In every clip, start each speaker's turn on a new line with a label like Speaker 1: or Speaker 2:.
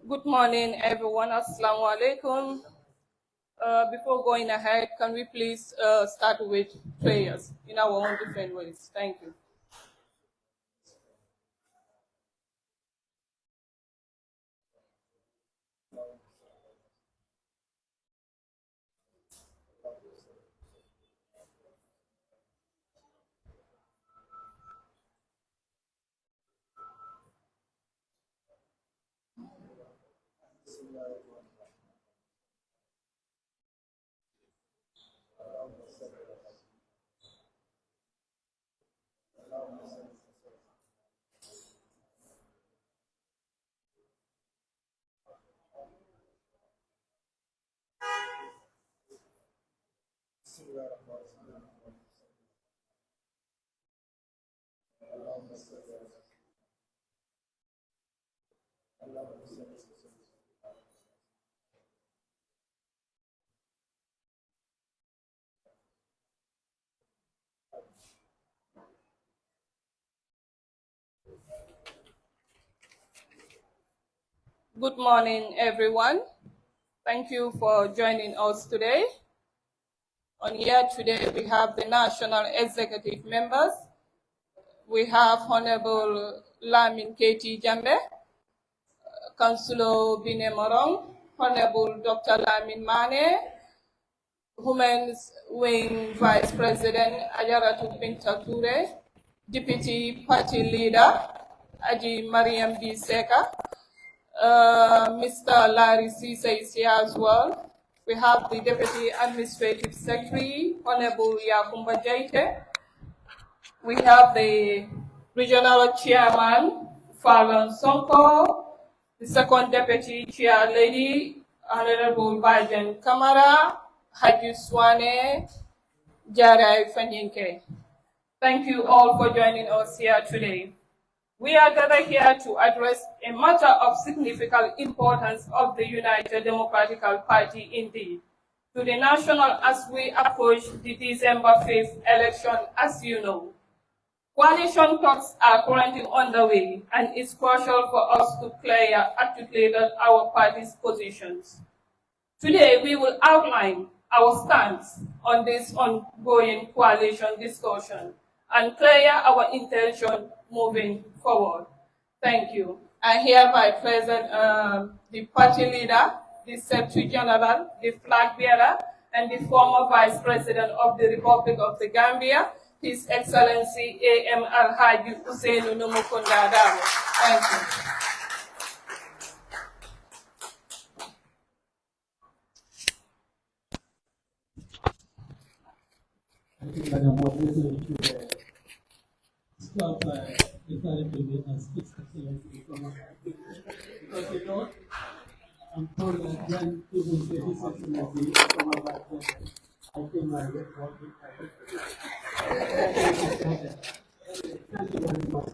Speaker 1: Good morning, everyone. Assalamu alaikum. Before going ahead, can we please start with prayers in our own different ways? Thank you. Good morning, everyone. Thank you for joining us today. On here today, we have the National Executive members. We have Honorable Lamin K.T. Jambe, Councillor Bine Morong, Honorable Dr. Lamin Mane, Women's Wing Vice President Ajaratu Binta Ture, Deputy Party Leader Aji Mariam B. Seka, Mr. Larry Sisa is here as well. We have the Deputy Administrative Secretary, Honorable Yakumba Jaite. We have the Regional Chairman, Fallon Sonko, the Second Deputy Chair Lady, Honorable Bajan Kamara, Haji Swane, Jarai Fanyinke. Thank you all for joining us here today. We are gathered here to address a matter of significant importance of the United Democratic Party indeed. To the national as we approach the December 5th election, as you know. Coalition talks are currently underway, and it's crucial for us to articulate our party's positions. Today, we will outline our stance on this ongoing coalition discussion and clear our intention moving forward. Thank you. I hereby present the party leader, the Secretary General, the flag bearer, and the former Vice President of the Republic of the Gambia, His Excellency A.M. Alhaji Usainu Numukunda Dabo. Thank you.
Speaker 2: I think that I'm not listening to start referring to me as His Excellency because you know, I'm told that when people say His Excellency from a back then, I think my report Thank you very much.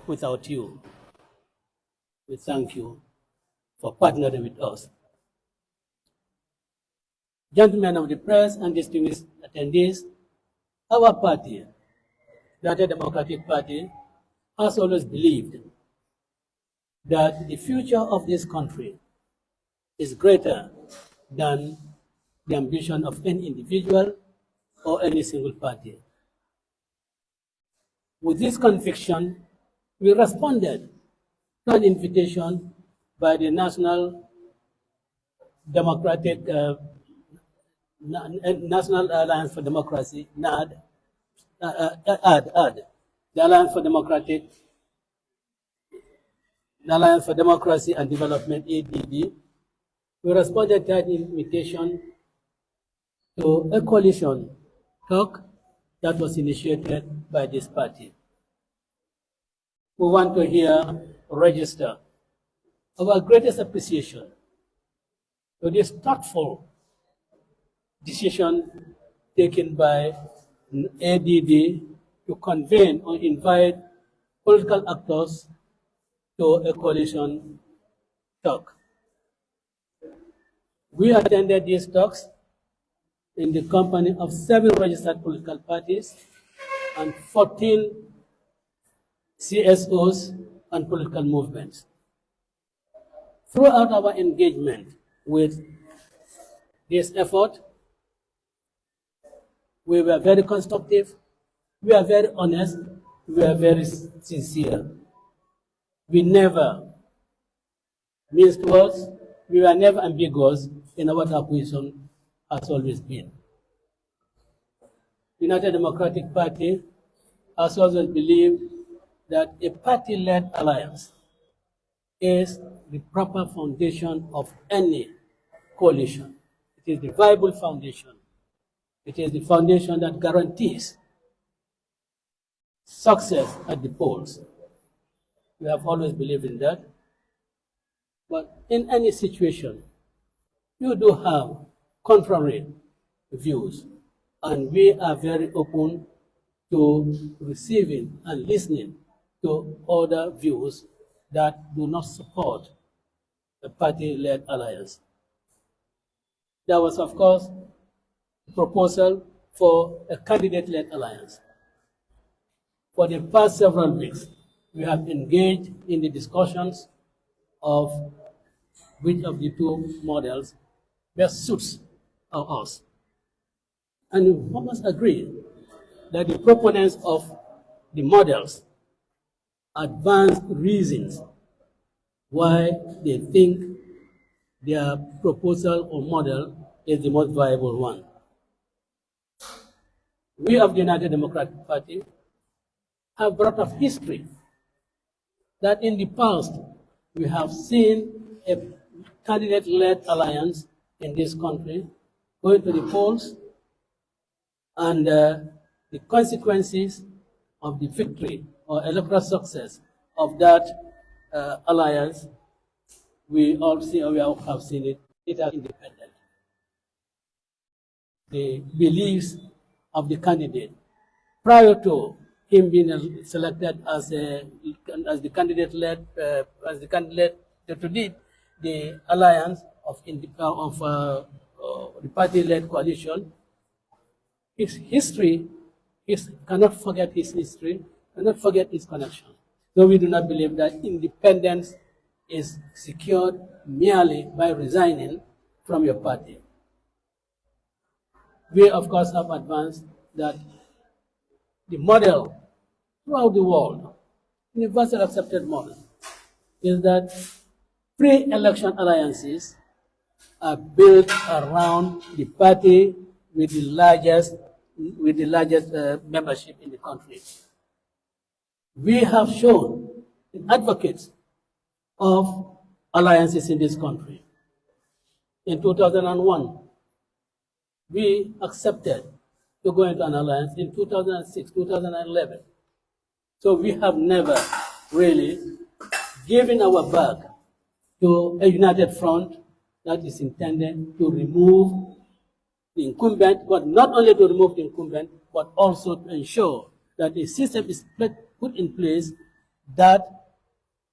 Speaker 2: Without you, we thank you for partnering with us. Gentlemen of the press and distinguished attendees, our party, the United Democratic Party, has always believed that the future of this country is greater than the ambition of any individual or any single party. With this conviction, we responded to an invitation by the National Democratic National Alliance for Democracy, NAD, the Alliance for Democracy and Development, ADD. We responded to that invitation to a coalition talk that was initiated by this party. We want to here register our greatest appreciation to this thoughtful decision taken by ADD to convene or invite political actors to a coalition talk. We attended these talks in the company of 7 registered political parties and 14 CSOs and political movements. Throughout our engagement with this effort, we were very constructive, we are very honest, we are very sincere. We never minced words, we were never ambiguous in what our position has always been. The United Democratic Party has always believed that a party-led alliance is the proper foundation of any coalition. It is the viable foundation. It is the foundation that guarantees success at the polls. We have always believed in that. But in any situation, you do have contrary views, and we are very open to receiving and listening to other views that do not support a party-led alliance. There was, of course, a proposal for a candidate-led alliance. For the past several weeks, we have engaged in the discussions of which of the two models best suits us. And we must agree that the proponents of the models advance reasons why they think their proposal or model is the most viable one. We of the United Democratic Party have brought up history that in the past we have seen a candidate-led alliance in this country going to the polls, and the consequences of the victory or electoral success of that alliance, we all have seen it. It is independent. The beliefs of the candidate prior to him being selected as the candidate-led to lead the alliance of the party-led coalition. His history, cannot forget his history, cannot forget his connection. So we do not believe that independence is secured merely by resigning from your party. We, of course, have advanced that the model throughout the world, universally accepted model, is that pre-election alliances are built around the party with the largest membership in the country. We have shown advocates of alliances in this country. In 2001, we accepted to go into an alliance in 2006, 2011. So we have never really given our back to a united front that is intended to remove the incumbent, but not only to remove the incumbent, but also to ensure that the system is put in place that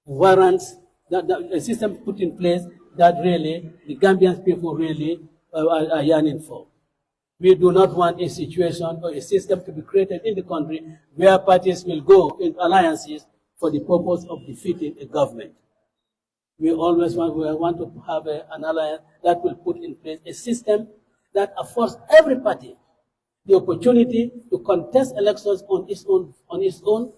Speaker 2: warrants, that a system put in place that really the Gambian people really are yearning for. We do not want a situation or a system to be created in the country where parties will go into alliances for the purpose of defeating a government. we want to have an alliance that will put in place a system that affords every party the opportunity to contest elections on its own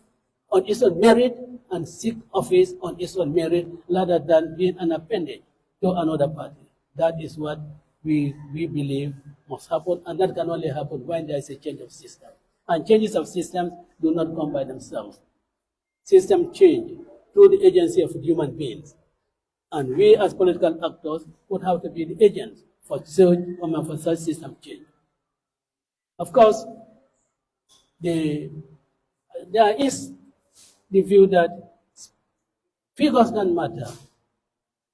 Speaker 2: merit and seek office on its own merit rather than being an appendage to another party. That is what we believe must happen, and that can only happen when there is a change of system. And changes of systems do not come by themselves. System change through the agency of human beings. And we as political actors would have to be the agents for such system change. Of course, there is the view that figures don't matter.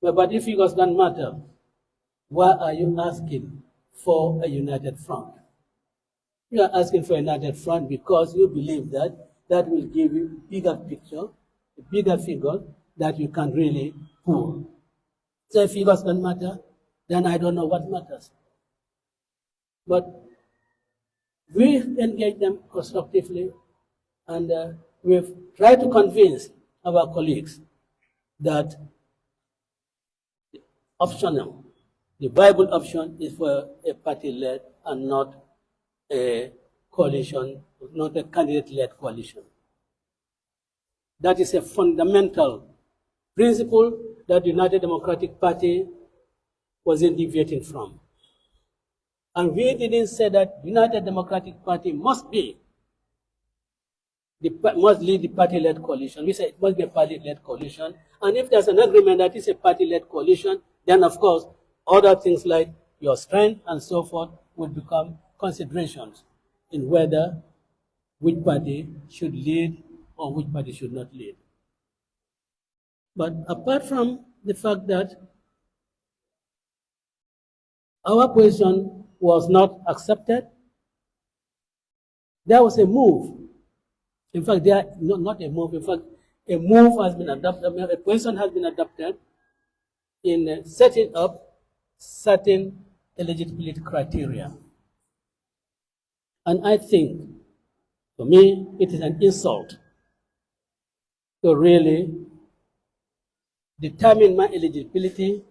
Speaker 2: But if figures don't matter, why are you asking for a united front? You are asking for a united front because you believe that that will give you a bigger picture, a bigger figure that you can really pull. So if figures don't matter, then I don't know what matters. But we engage them constructively, and we've tried to convince our colleagues that optional, the viable option is for a party-led and not a coalition, not a candidate-led coalition. That is a fundamental principle that the United Democratic Party wasn't deviating from. And we didn't say that the United Democratic Party must lead the party-led coalition. We said it must be a party-led coalition. And if there's an agreement that is a party-led coalition, then of course, other things like your strength and so forth would become considerations in whether which party should lead or which party should not lead. But apart from the fact that our position was not accepted, there was a move. In fact, not a move. In fact, a move has been adopted. A position has been adopted in setting up certain eligibility criteria. And I think, for me, it is an insult to really determine my eligibility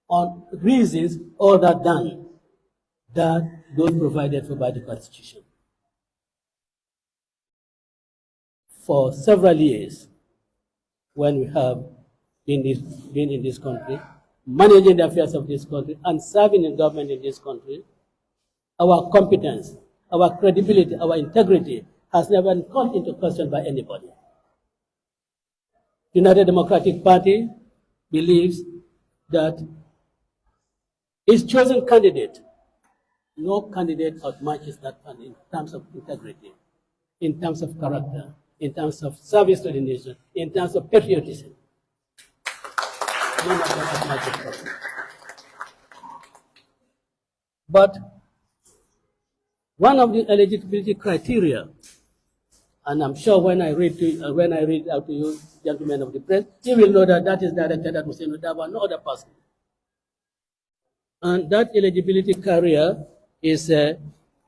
Speaker 2: on reasons other than those provided for by the Constitution. For several years, when we have been in this country, managing the affairs of this country, and serving in government in this country, our competence, our credibility, our integrity has never been called into question by anybody. The United Democratic Party believes that its chosen candidate, no candidate outmatches that party in terms of integrity, in terms of character, in terms of service to the nation, in terms of patriotism. None of them outmatches that. But one of the eligibility criteria, and I'm sure when I read out to you, gentlemen of the press, you will know that that is directed at Hussein Udaba, no other person. And that eligibility criteria is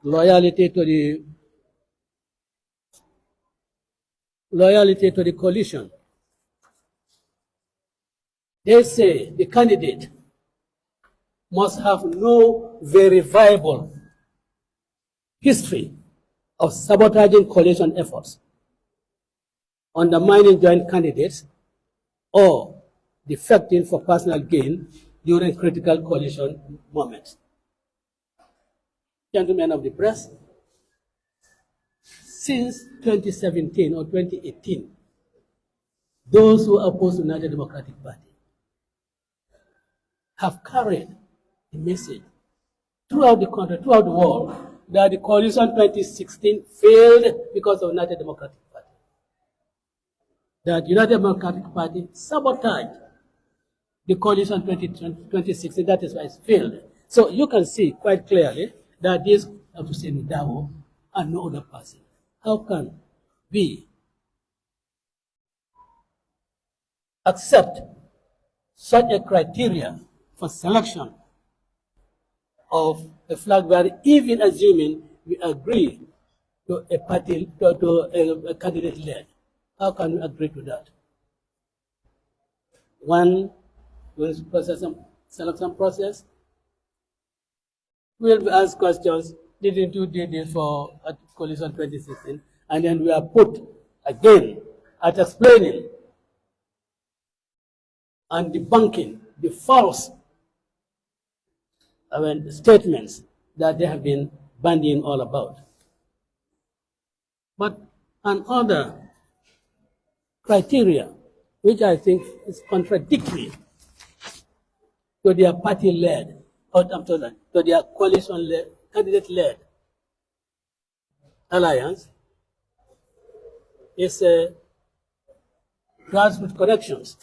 Speaker 2: loyalty to the coalition. They say the candidate must have no verifiable history of sabotaging coalition efforts, undermining joint candidates, or defecting for personal gain during critical coalition moments. Gentlemen of the press, since 2017 or 2018, those who oppose the United Democratic Party have carried the message throughout the country, throughout the world, that the coalition 2016 failed because of the United Democratic Party. That the United Democratic Party sabotaged the coalition 2016, that is why it failed. So you can see quite clearly that this have to say Dawo and no other person. How can we accept such a criteria for selection of a flag bearer, even assuming we agree to a party, to a candidate led? How can we agree to that? One during selection process. We'll be asked questions, didn't you do this for coalition 2016? And then we are put again at explaining and debunking the false statements that they have been bandying all about. But another criteria, which I think is contradictory to their party-led, or to their coalition-led, candidate-led alliance, is grassroots connections.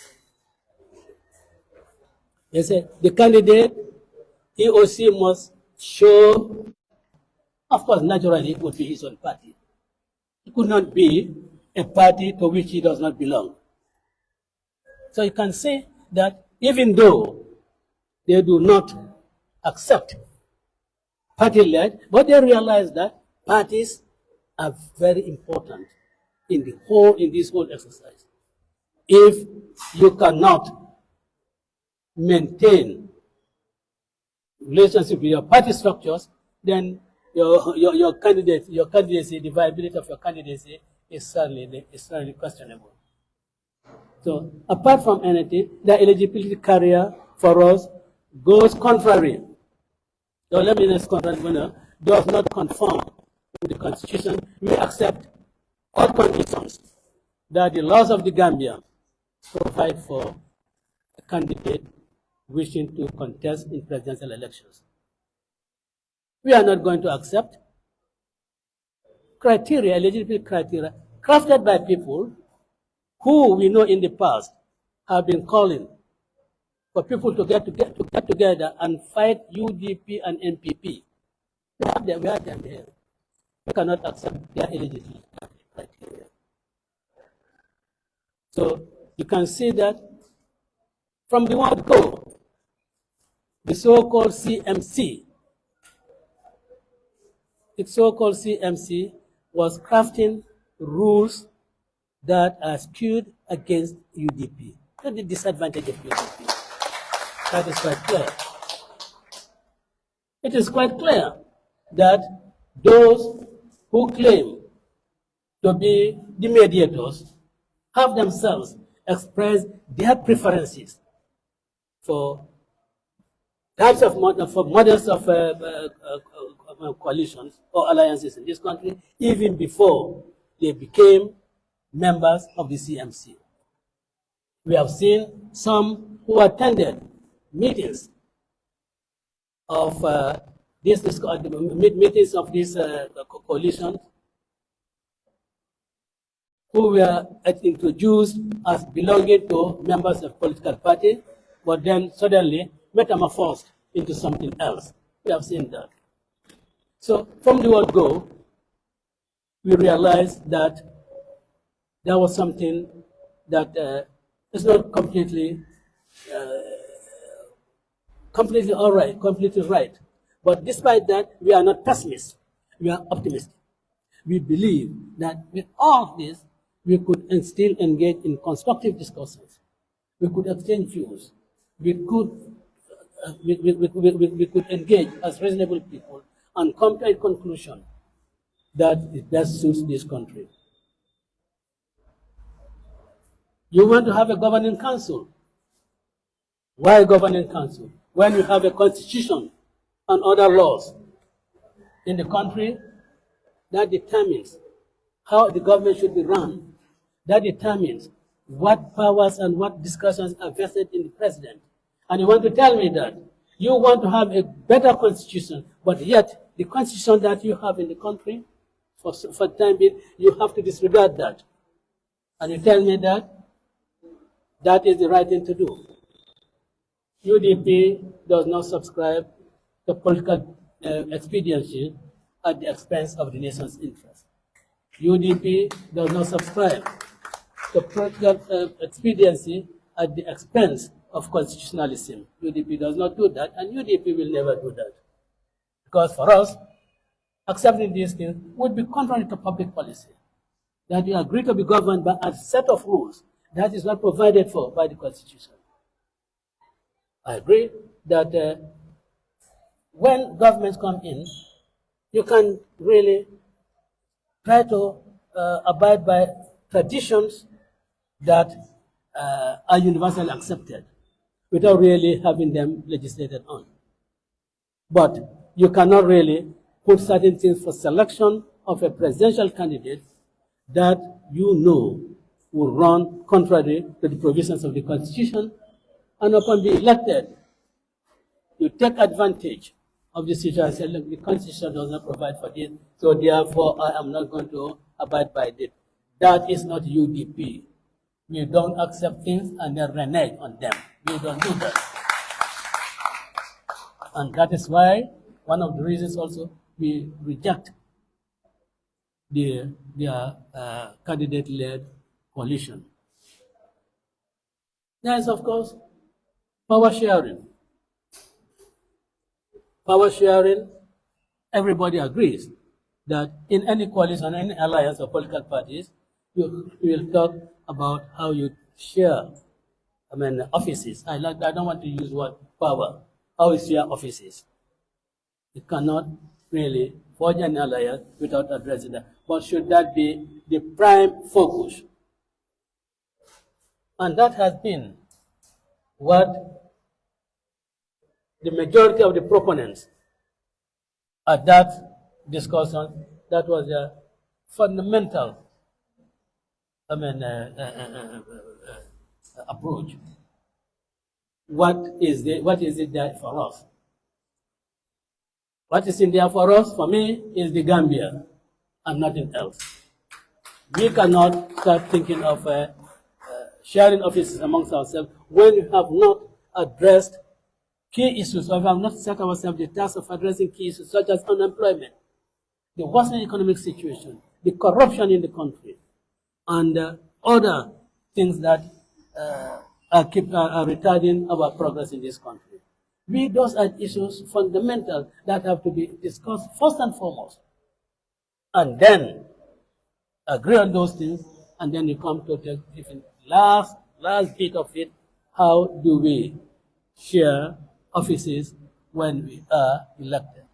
Speaker 2: They say the candidate, he or she must show, of course, naturally it would be his own party. It could not be a party to which he does not belong. So you can say that even though they do not accept party-led, but they realize that parties are very important in this whole exercise. If you cannot maintain relationship with your party structures, then your candidacy, the viability of your candidacy is certainly questionable. So apart from anything, the eligibility criteria for us goes contrary. So let me just contrary, does not conform to the Constitution. We accept all conditions that the laws of the Gambia provide for a candidate wishing to contest in presidential elections. We are not going to accept criteria, eligibility criteria, crafted by people who we know in the past have been calling for people to get together and fight UDP and NPP. We have them here. We cannot accept their eligibility criteria. So you can see that from the word go, the so-called CMC, was crafting rules that are skewed against UDP, to the disadvantage of UDP. That is quite clear. It is quite clear that those who claim to be the mediators have themselves expressed their preferences for types of models of coalitions or alliances in this country, even before they became members of the CMC. We have seen some who attended meetings of meetings of these coalitions, who were introduced as belonging to members of political party, but then suddenly metamorphosed into something else. We have seen that. So from the word go, we realized that there was something that is not completely all right, completely right. But despite that, we are not pessimists. We are optimistic. We believe that with all of this, we could still engage in constructive discussions. We could exchange views. We could engage as reasonable people and come to a conclusion that it best suits this country. You want to have a governing council. Why a governing council? When you have a constitution and other laws in the country that determines how the government should be run, that determines what powers and what discussions are vested in the president. And you want to tell me that you want to have a better constitution, but yet the constitution that you have in the country, for the time being, you have to disregard that. And you tell me that that is the right thing to do. UDP does not subscribe to political expediency at the expense of the nation's interest. UDP does not subscribe to political expediency at the expense of constitutionalism. UDP does not do that, and UDP will never do that. Because for us, accepting these things would be contrary to public policy. That you agree to be governed by a set of rules that is not provided for by the Constitution. I agree that when governments come in, you can really try to abide by traditions that are universally accepted without really having them legislated on. But you cannot really put certain things for selection of a presidential candidate that you know will run contrary to the provisions of the Constitution, and upon being elected, you take advantage of the situation and say, look, the Constitution does not provide for this, so therefore I am not going to abide by it. That is not UDP. We don't accept things and then renege on them. We don't do that. And that is one of the reasons also we reject their candidate-led coalition. There is, of course, power sharing. Power sharing, everybody agrees that in any coalition, any alliance of political parties, you will talk about how you share, offices. I don't want to use the word power. How you share offices. You cannot really forge an alliance without addressing that. But should that be the prime focus? And that has been what the majority of the proponents at that discussion, that was a fundamental approach. What is it there for us? What is in there for us, for me, is the Gambia and nothing else. We cannot start thinking of sharing offices amongst ourselves when we have not addressed key issues, or we have not set ourselves the task of addressing key issues such as unemployment, the worsening economic situation, the corruption in the country, and other things that are retarding our progress in this country. Those are issues fundamental that have to be discussed first and foremost, and then agree on those things, and then you come to the last bit of it. How do we share offices when we are elected?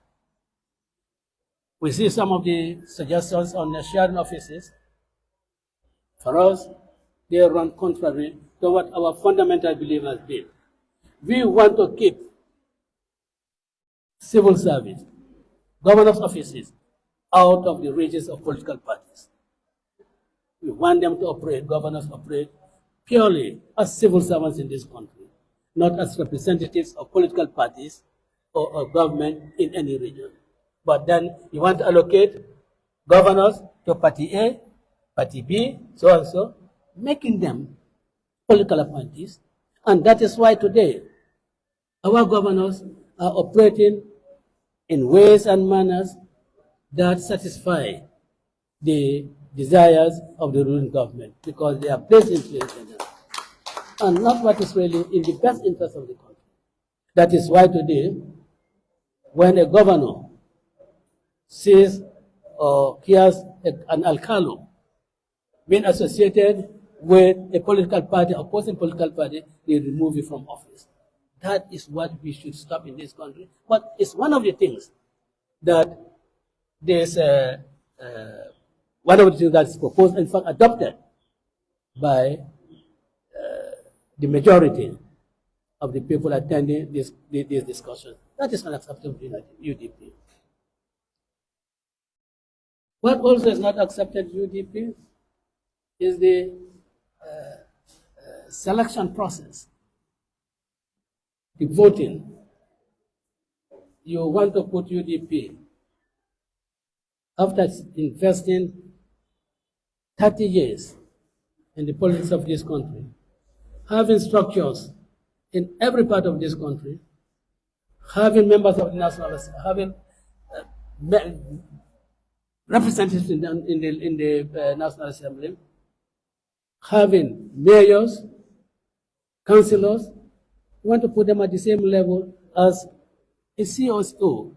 Speaker 2: We see some of the suggestions on the sharing offices. For us, they run contrary to what our fundamental belief has been. We want to keep civil service, governors' offices, out of the reaches of political parties. We want them to operate, governors operate purely as civil servants in this country, not as representatives of political parties or government in any region. But then you want to allocate governors to party A, party B, so and so, making them political appointees. And that is why today our governors are operating in ways and manners that satisfy the desires of the ruling government, because they are placed in place and not what is really in the best interest of the country. That is why today, when a governor sees or hears an alcalo being associated with a political party, opposing political party, they remove it from office. That is what we should stop in this country. But it's one of the things that there's one of the things that's proposed, in fact, adopted by the majority of the people attending this discussion. That is unacceptable in UDP. What also is not accepted in UDP is the selection process, the voting. You want to put UDP after investing 30 years in the politics of this country, having structures in every part of this country, having members of the National Assembly, having representatives in the National Assembly, having mayors, councillors. You want to put them at the same level as a CSO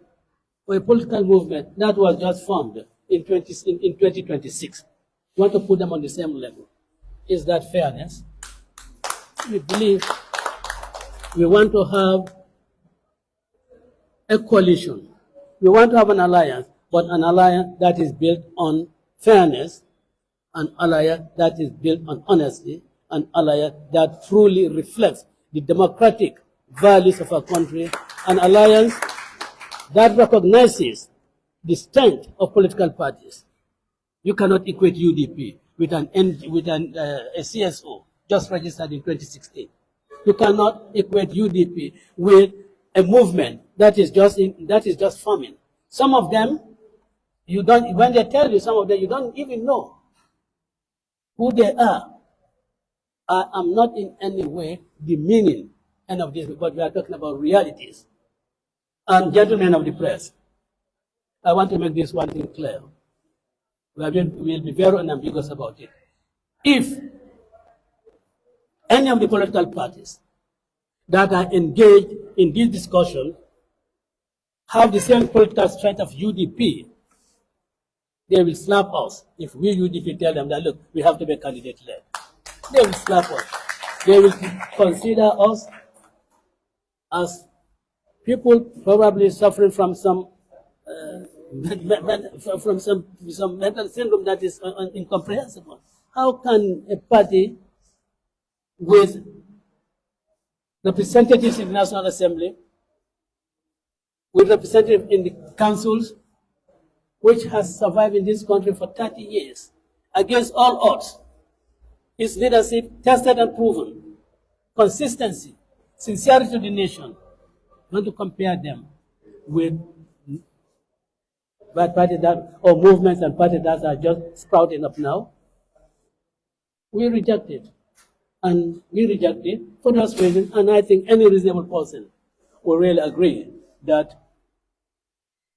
Speaker 2: or a political movement that was just formed in 2026. You want to put them on the same level. Is that fairness? We believe We want to have a coalition. We want to have an alliance, but an alliance that is built on fairness, an alliance that is built on honesty, an alliance that truly reflects the democratic values of our country, an alliance that recognizes the strength of political parties. You cannot equate UDP with a CSO just registered in 2016. You cannot equate UDP with a movement that is just forming. Some of them, you don't. When they tell you some of them, you don't even know who they are. I am not in any way demeaning any of this, but we are talking about realities. And gentlemen of the press, I want to make this one thing clear. We'll be very unambiguous about it. If any of the political parties that are engaged in this discussion have the same political strength of UDP, they will slap us if we UDP tell them that, look, we have to be candidate-led. They will slap us. They will consider us as people probably suffering from some mental syndrome that is incomprehensible. How can a party with representatives in the National Assembly, with representatives in the councils, which has survived in this country for 30 years, against all odds, its leadership tested and proven, consistency, sincerity to the nation, want to compare them with parties that, or movements and parties that are just sprouting up now? We reject it. And we reject it for those reasons, and I think any reasonable person will really agree that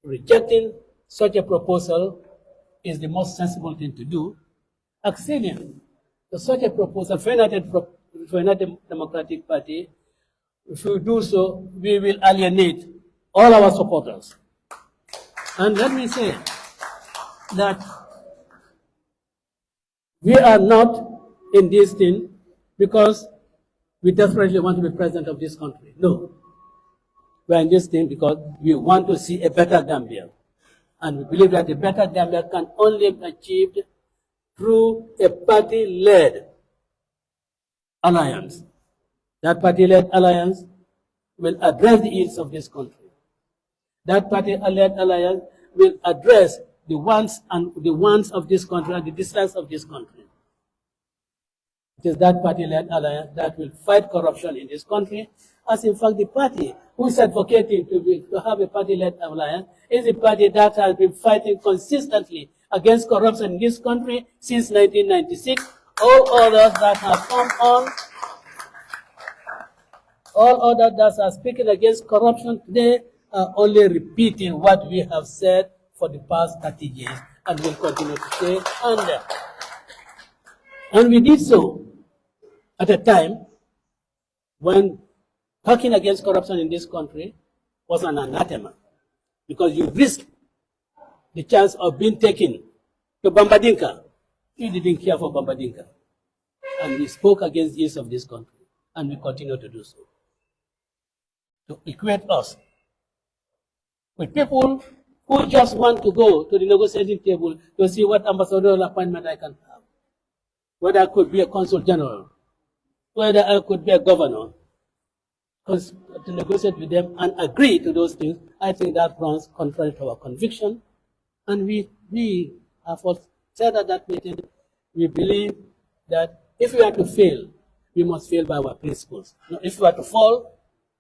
Speaker 2: rejecting such a proposal is the most sensible thing to do. Acceding to such a proposal for a United Democratic Party, if we do so, we will alienate all our supporters. And let me say that we are not in this thing because we desperately want to be president of this country. No. We are in this thing because we want to see a better Gambia. And we believe that a better Gambia can only be achieved through a party-led alliance. That party-led alliance will address the needs of this country. That party-led alliance will address the wants of this country and the desires of this country. It is that party-led alliance that will fight corruption in this country, as in fact the party who is advocating to have a party-led alliance is a party that has been fighting consistently against corruption in this country since 1996. All others that have come on, all others that are speaking against corruption today are only repeating what we have said for the past 30 years and will continue to say. And we did so at a time when talking against corruption in this country was an anathema, because you risk the chance of being taken to Bambadinka. You didn't care for Bambadinka. And we spoke against the ills of this country, and we continue to do so. To equate us with people who just want to go to the negotiating table to see what ambassadorial appointment I can have, whether I could be a consul general, whether I could be a governor, because to negotiate with them and agree to those things, I think that runs contrary to our conviction. And we have said at that meeting, we believe that if we are to fail, we must fail by our principles. Now, if we are to fall,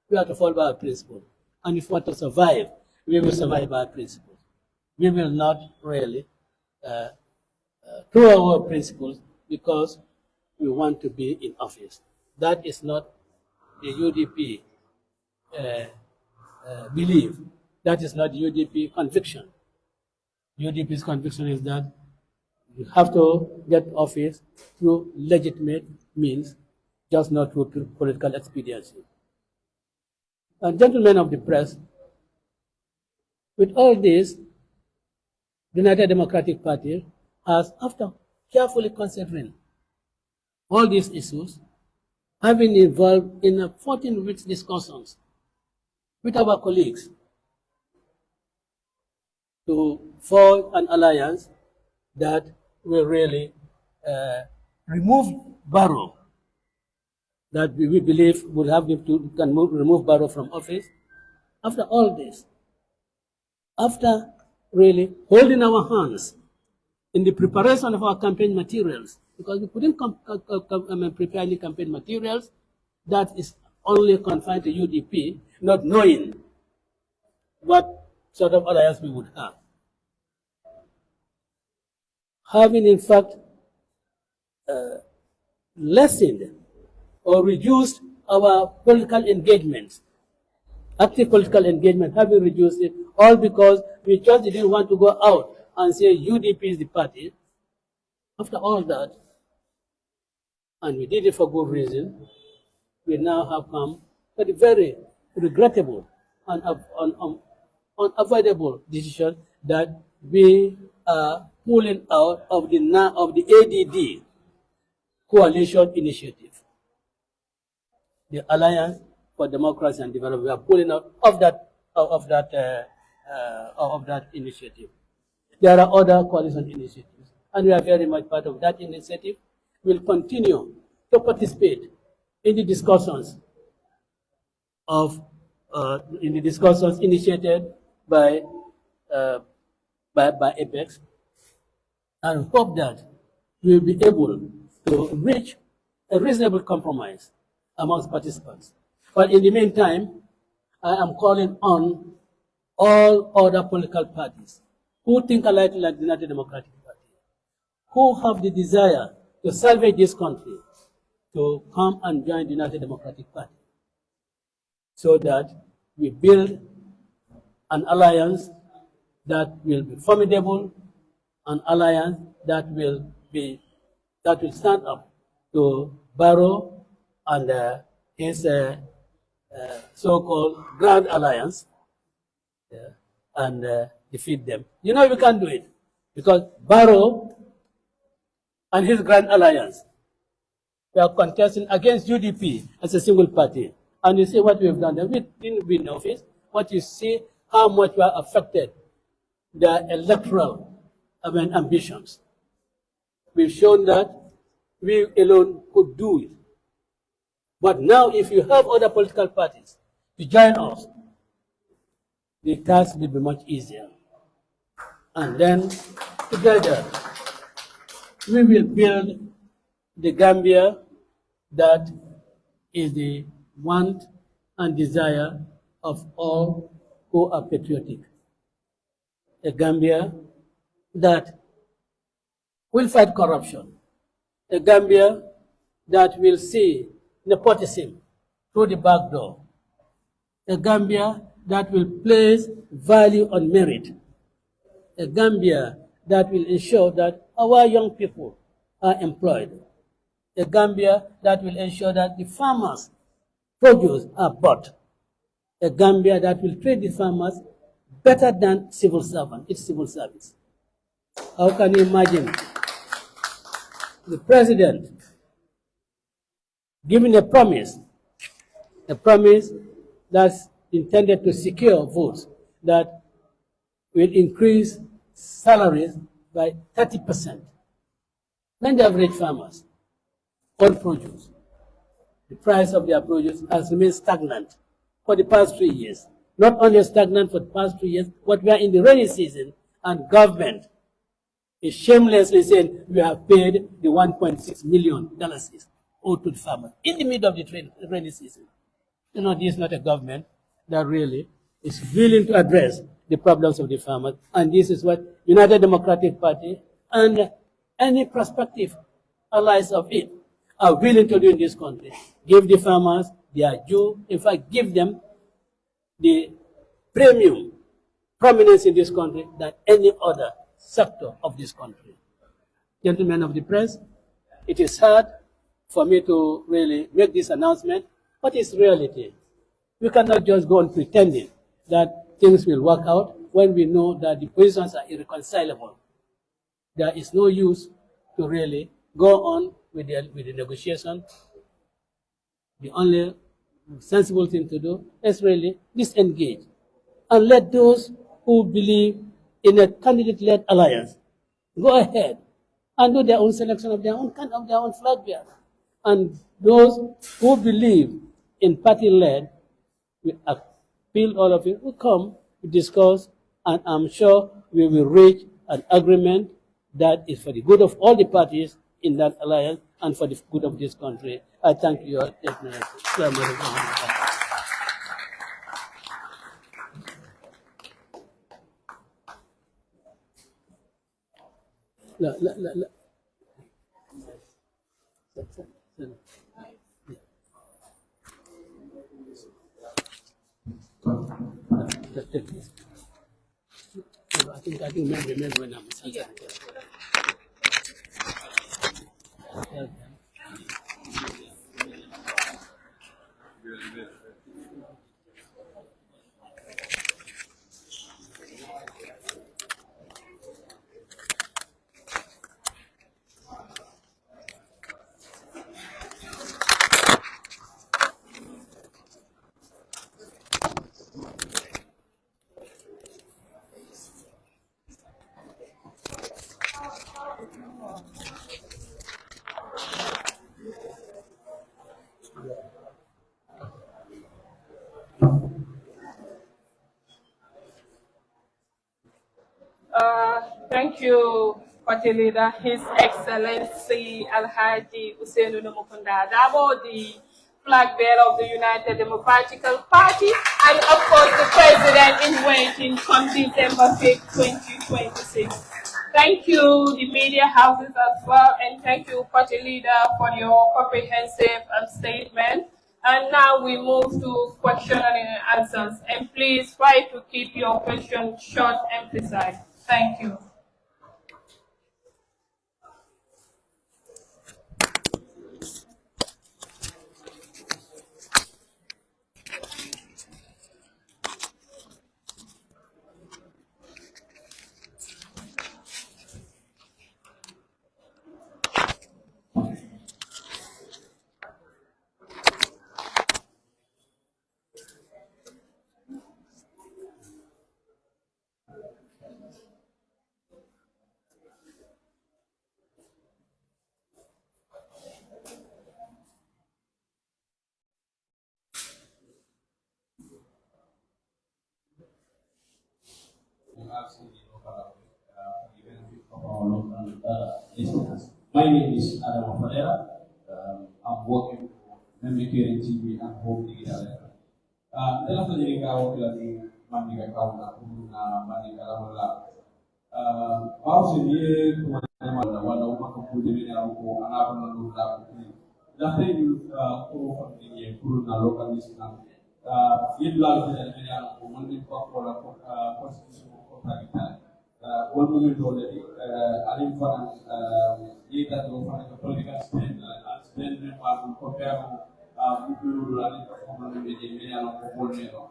Speaker 2: we have to fall by our principles. And if we want to survive, we will survive by our principles. We will not really throw our principles because we want to be in office. That is not the UDP belief. That is not UDP conviction. UDP's conviction is that you have to get office through legitimate means, just not through political expediency. And gentlemen of the press, with all this, the United Democratic Party has, after carefully considering all these issues, I've been involved in 14 weeks discussions with our colleagues to forge an alliance that will really remove Barrow, that we believe will have him to remove Barrow from office. After all this, after really holding our hands in the preparation of our campaign materials, because we couldn't prepare any campaign materials, that is only confined to UDP, not knowing what sort of alliance we would have. Having in fact lessened or reduced our political engagements, active political engagement, having reduced it, all because we just didn't want to go out and say UDP is the party. After all that, and we did it for good reason, we now have come to the very regrettable and unavoidable decision that we are pulling out of the ADD coalition initiative, the Alliance for Democracy and Development. We are pulling out of that initiative. There are other coalition initiatives, and we are very much part of that initiative. We'll continue to participate in the discussions initiated by APEX, and hope that we will be able to reach a reasonable compromise amongst participants. But in the meantime, I am calling on all other political parties who think alike like the United Democratic Party, who have the desire to salvage this country, to come and join the United Democratic Party, so that we build an alliance that will be formidable, an alliance that will stand up to Barrow and his so-called Grand Alliance, and defeat them. You know we can't do it, because Barrow and his Grand Alliance, we are contesting against UDP as a single party. And you see what we have done. We didn't win office, but you see how much we are affected their electoral ambitions. We've shown that we alone could do it. But now, if you have other political parties to join us, the task will be much easier. And then, together, we will build the Gambia that is the want and desire of all who are patriotic. A Gambia that will fight corruption. A Gambia that will see nepotism through the back door. A Gambia that will place value on merit. A Gambia that will ensure that our young people are employed. A Gambia that will ensure that the farmers' produce are bought. A Gambia that will treat the farmers better than civil servants, its civil service. How can you imagine the president giving a promise that's intended to secure votes, that will increase salaries by 30%. When the average farmers own produce, the price of their produce has remained stagnant for the past 3 years. Not only stagnant for the past 2 years, but we are in the rainy season, and government is shamelessly saying we have paid the $1.6 million owed to the farmers in the middle of the rainy season. You know, this is not a government that really is willing to address the problems of the farmers, and this is what United Democratic Party and any prospective allies of it are willing to do in this country. Give the farmers their due, in fact, give them the premium prominence in this country than any other sector of this country. Gentlemen of the press, it is hard for me to really make this announcement, but it's reality. We cannot just go on pretending that things will work out when we know that the positions are irreconcilable. There is no use to really go on with the negotiation The only sensible thing to do is really disengage and let those who believe in a candidate-led alliance go ahead and do their own selection of their own flag bearer. And those who believe in party-led, we appeal all of you to come to discuss, and I'm sure we will reach an agreement that is for the good of all the parties in that alliance and for the good of this country. I thank you all. I think remember when I'm saying
Speaker 1: Thank you, Party Leader, His Excellency Alhaji Usainu Numukunda Dabo, the flag bearer of the United Democratic Party, and of course the President in waiting come December 5th, 2026. Thank you, the media houses as well, and thank you, Party Leader, for your comprehensive statement. And now we move to question and answers. And please try to keep your questions short and precise. Thank you.
Speaker 3: My name is Adam Fadera. I'm working for Memikiri TV and Home Digital. Dalam terjadi kau kelani mandika kau nak guna mandika lawan. Kau sendiri kemana walau makan pun di mana aku anak lalu lalu. Dahulu kau family pun lalu kami senang. Ia lalu di mana aku mandika kau lalu konstitusi kau kita. One moment already, I'm from the political stand and stand and compare running performance with the media of the whole neighbor.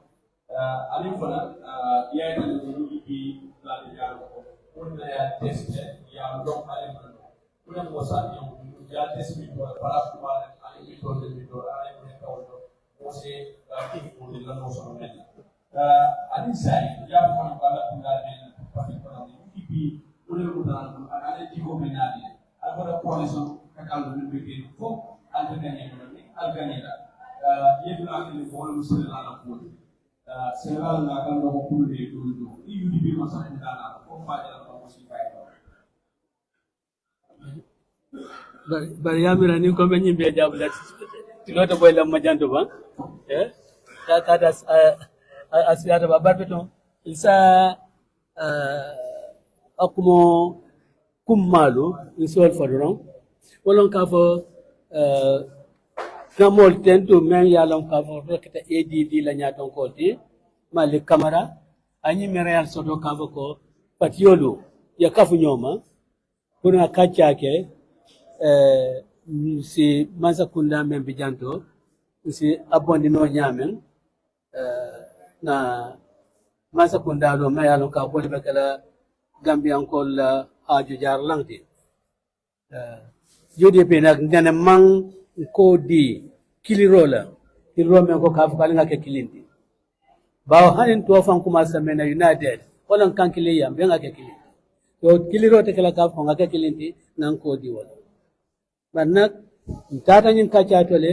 Speaker 3: I'm from yet the UDP plan when they are tested, we are long parliament. When was a young test me for a paraphrase, I told them to I was a people in the most of the I decided, young one of particularly UDP, Ulemudan, and other Tigominadi. I got a policy account between folk and the Alganida. Yet, luckily, volume still on a food. Several Nakano Kuli to do. UDP was a Dana, or Father of
Speaker 2: but Yamira new company be a job that you know the boy Lamajandova. Yeah, that as we had about Barbeton. It's akumo kummalu insol fadron wolon ka fo namol tento men yalon ka fo rekta ADD la nyaton ko ti malik camera anyi mereal soto ka fo ko patiolo ya kafu nyoma kuna kacha ke si mansa kunda men bijanto si abondi no nyamen na masa kundalo mayalo ka boli bakala Gambian ko la aju jar langti UDP nak ngane mang ko di kilirola kiliro men ko kafu kalinga ke kilindi bawo hanin to fan kuma samena united wala kan kiliyam be nga ke kilindi to kiliro te kala kafu nga ke kilindi nan ko di wala bannak tata nyin ka chatole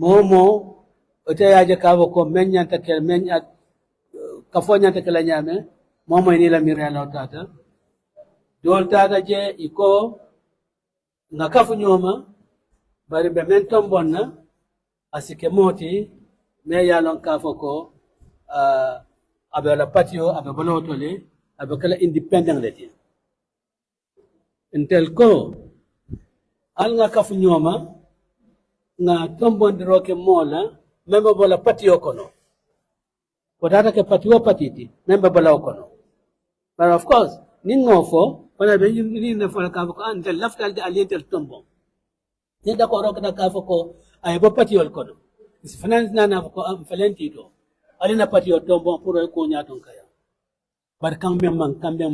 Speaker 2: momo ote yaje kawo ko menyanta kel menya kafonyanta kala nyame momo ni la mirela tata dol tata je iko nga kafu nyoma bari be men tombonna asike moti me yalon kafo ko abe la patio abe bolotole abe kala independent leti intel ko al nga kafu nyoma nga tombondiro ke mola memba bola patio kono potata ke patio patiti memba bola kono but of course ni ngofo wala be ni na fola kafo ko an del laftal de alientel tombo ni da ko rokata kafo ko ay bo patiol kono si finance na ko am falenti do alina patio tombo pour ko nyaton kaya bar kambe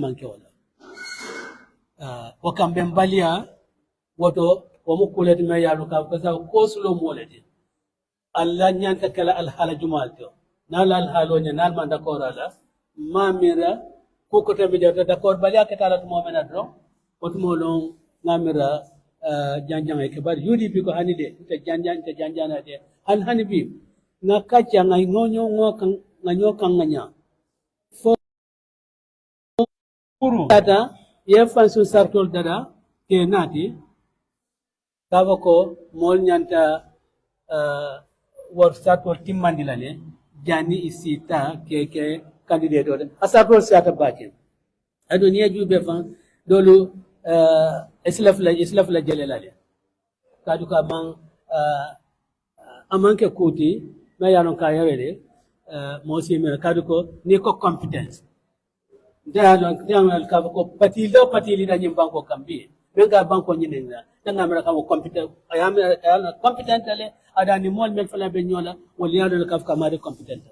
Speaker 2: man ke wala o kambe balia woto o mo kulet me yalu ka ko sa ko sulo molede alla nyanta kala al hala jumalto nala al halo nya nal man d'accord ala mamira ko ko tambe de d'accord balia ke tala to mo menadro oto mo long mamira janjang ke bar UDP ko hanide te janjana de hani bi na kacha ngai ngonyo ngokan nganya fo puru dada ye fansu sartol dada ke nati kawo ko mol nyanta war sartol timmandilale jani isita ke candidate o asartol siata bakin adoniya jube fan dolu islaf la jelelale kadu ka man amanke kuti ma yanon ka yawede mo si me kadu ko ni ko competence dalo ngal ka ko patili da nyim banko kambi benga banko nyinenga danga mara ka competent ayama competent ale ada ni mol mel fala be nyola wal yado ka ka mari competent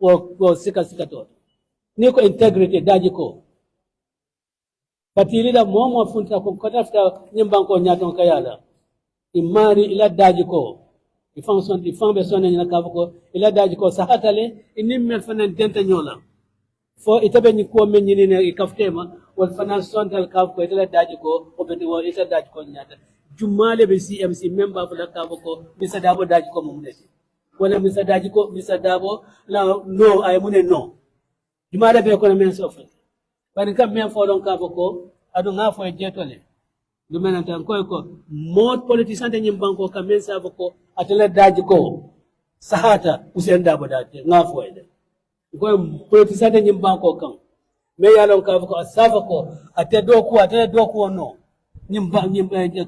Speaker 2: wo sika to ni ko integrity daji ko patili da momo funta ko kotafta nyimbanko nyaton kayala imari ila daji ko ifan be sonne nyina ko ila daji ko sahatale inimmel fanan denta nyola fo itabe ni ko men nyini ne ikaftema wal fanan sontal ko ila daji ko obedi wo ila daji ko nyata jumale be CMC member fula ko misa dabo daji ko mum neti wala misa daji ko misa dabo la no ay mune no jumale be ko men sofa bari kam men fo don ka ko adu nga fo jetole du menanta ko mod politicien de nyim banko kam men sa ko atela daji ko sahata usen dabo date nga fo ede ko politicien de nyim banko kam me yalon ka ko asafa ko ate do ko no nyim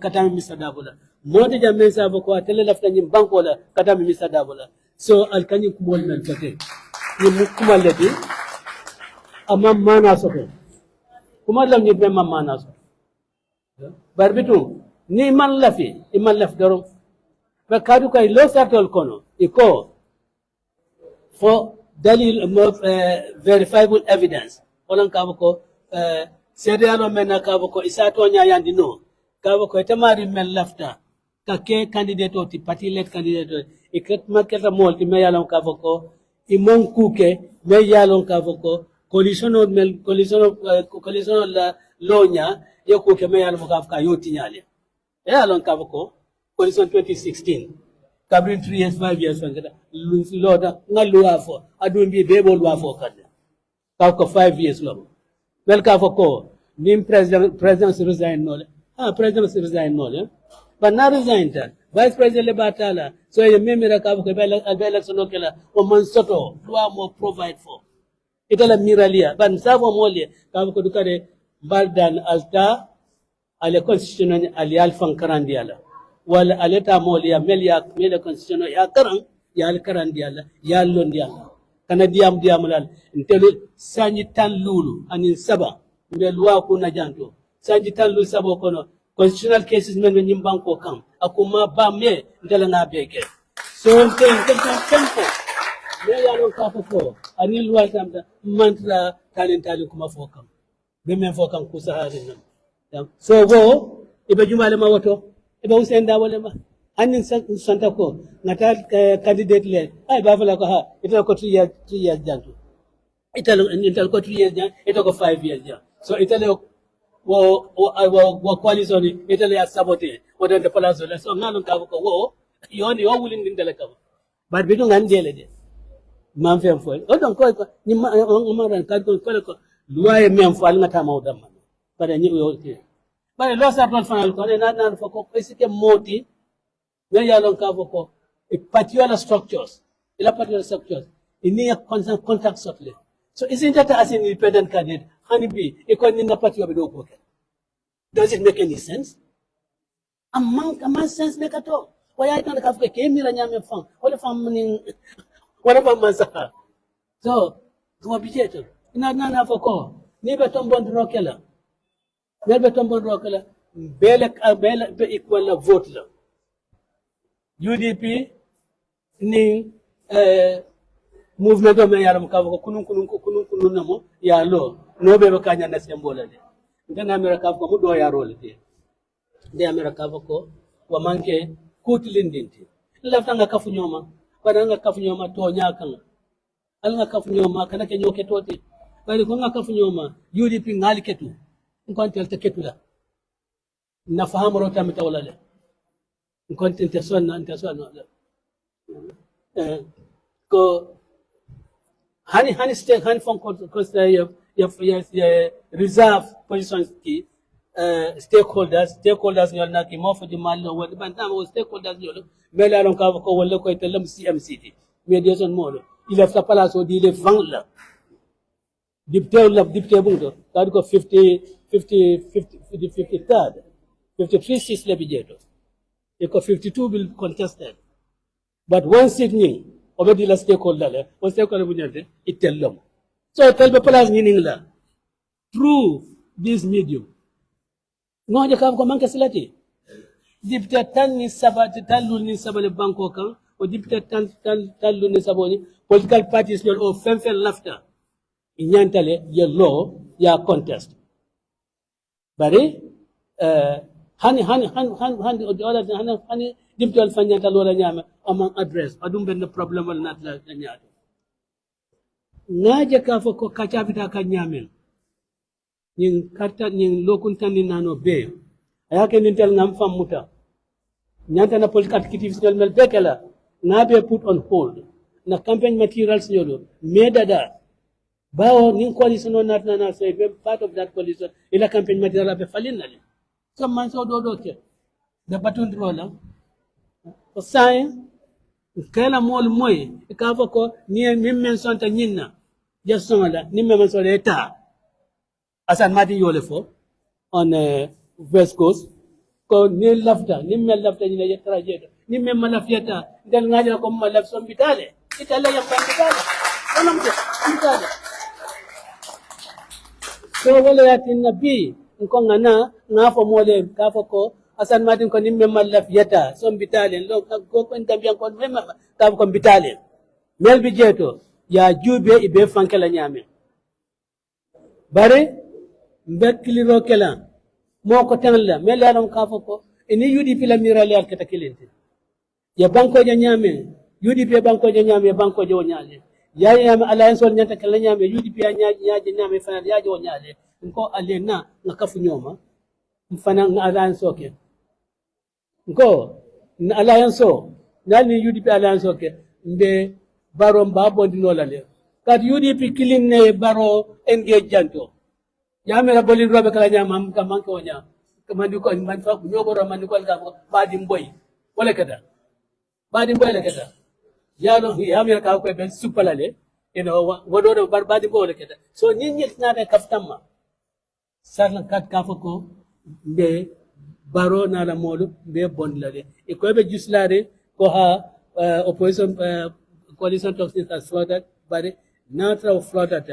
Speaker 2: katami misa dabo la modi jam men sa ko atela lafta nyim banko la katami misa dabo la so al kanyi kumol men fate nyim kumalati amam mana soto kuma lam ni be mam mana soto barbitu ni man lafi iman laf daro fa kadu kay lo sartol kono iko for dalil verifiable evidence olan ka ko sedelo men ka ko isato nya yandi no ka ko tamari men lafta ka ke candidate oti party led candidate ikat maketa molti me yalon ka ko imon kuke me yalon ka ko coalition la lonya yoko ke me yalon ka yoti nyale yalon ka ko coalition 2016 kabrin 3 years 5 years ngada loda ngalu afo adumbi bebo lu afo kada ka 5 years lo mel ka ko nim president resign nole president resign nole but na resign ta vice president le batala so ye memira ka ko be election okela o man soto loi mo provide for itala miralia ban savo mole ka ko dukare baldan alta ale constitution ali alfan karandiala wala aleta mole melia mele constitution ya karan ya al karandiala ya londiala kana diam lal ntelu sanyi tan lulu anin saba be loi ko na janto sanji tan lulu sabo kono constitutional cases men nyim banko kam akuma ba me ndela na beke so ten tempo me ya lon ka fo ani loi tamda mantra talentali kuma fo kam be men fo kam ku sahari nam so go ibe jumale ma woto ebe usenda wala ma anin santa ko ngata candidate le ay ba fala ko ha ita ko 3 years janto ita ko 3 years jan ita ko 5 years jan so ita le wo coalition ita le sabote wo de place le so ngalon ka ko wo yoni wo wulin din dele ka ba bidu ngandele de man fem fo o don ko ni ma ran ka ko luwaye mem fo al ngata mawdam bare ni yo te bare lo sa ton fanal ko na fo ko isike moti me ya lon ka fo ko e particular structures ini a constant contact sotle so isn't that as an independent candidate honey e ko ni na particular be do ko does it make any sense among sense make at all why I can't have ke mi ra nyame fam wala fam ni wala fam mansa so ko bijeto na fo ko ni be tombon rokela nelbe tombon rokela bele be equal la vote la UDP ni movement o me yaram ka ko kunun namo ya lo no be kanya na sembola de ngana mera ka ko do ya role de de mera ka ko wa manke kutlindinti lafta nga kafu nyoma bana nga kafu nyoma to nyakan al nga kafu nyoma kana ke nyoke toti bari ko nga kafu nyoma UDP ngali ketu nkontel te ketu la na fahamu rota mitawala le nkontel te sonna ko hani stake hani fon ko ya reserve positions ki stakeholders ñol na ki mo fa di mallo wadi bantam o stakeholders ñol mela lon ka ko wala ko telam CMCT mediation molo il a sa place au di le vent la député bunto kadi ko 53 le bijeto e ko 52 will contested but one seat ni obedi la stakeholder le o stakeholder bu ñante itellam so telbe place ni la through this medium ngoje kam ko manke silati député tan ni sabati talul ni sabale banko kan o député tan talul ni saboni political parties ñol o fem lafta ñantale ye law ya contest bari hani député al fanyanta lola ñama among address adum ben problème wal nat la ñaato ngaje ka fo ko kacabita ka ñamen ñing karta ñing lokun tan nano be ayake nintel ngam famuta ñanta na political activities mel bekela ngabe put on hold na campaign materials ñolo medada bawo nin coalition on nat na say part of that coalition ila campaign material be falin nale so man so do ke the batun rola o sai kala mol moy ka fa ko ni men son ta nyinna jason la ni men son eta asan mati yole fo on west coast ko ni lafta ni men lafta ni ya trajeto ni men malafiata dal ngaja ko malaf son bitale itala ya bitale wala mte bitale so wala yatin nabi ko ngana ngafo mole ka fa ko asan mati ko ni men malafiata son bitale lo ko ko ndambian ko men ka ko bitale mel bijeto ya jube ibe fankela nyame bare mbet kiliro kela moko tan la melaron ka foko eni UDP la mirale al kata kilente ya banko ja nyame UDP banko ja nyame banko jo nyale ya nyame alliance on nyata kala nyame UDP ya nyaaje nyame fanal ya jo nyale nko alena ngakafu nyoma mfana nga alliance oke nko na alliance nani UDP alliance oke mbe baro mbabo ndinola le kat UDP kiline baro engage janto yamera bolin robe kala nyama kam manke wonya kamandi ko man fa nyoboro man ko ga badi mboy wala kada badi mboy la kada yalo yamera ka ko ben supalale wodo bar badi mboy wala kada so nyin na be kaftamma sarlan kat ka fa ko be baro na la modu be bondlade e ko be juslare ko ha opposition coalition talks is flooded but not flooded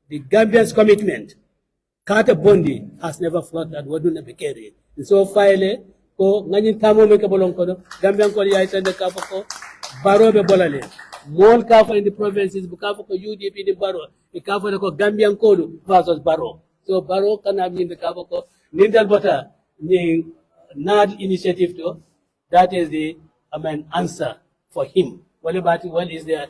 Speaker 2: the Gambians commitment Kata Bondi has never flooded Waduna Bekeri. So file ko ngani tamo me kabolon ko Gambian ko ya itande ka ko baro be bolale mol ka in the provinces buka ko UDP di baro e ka ko Gambian ko versus baro so baro kana bi de ka ko nindal bota ni NAD initiative too. That is the answer for him. What is there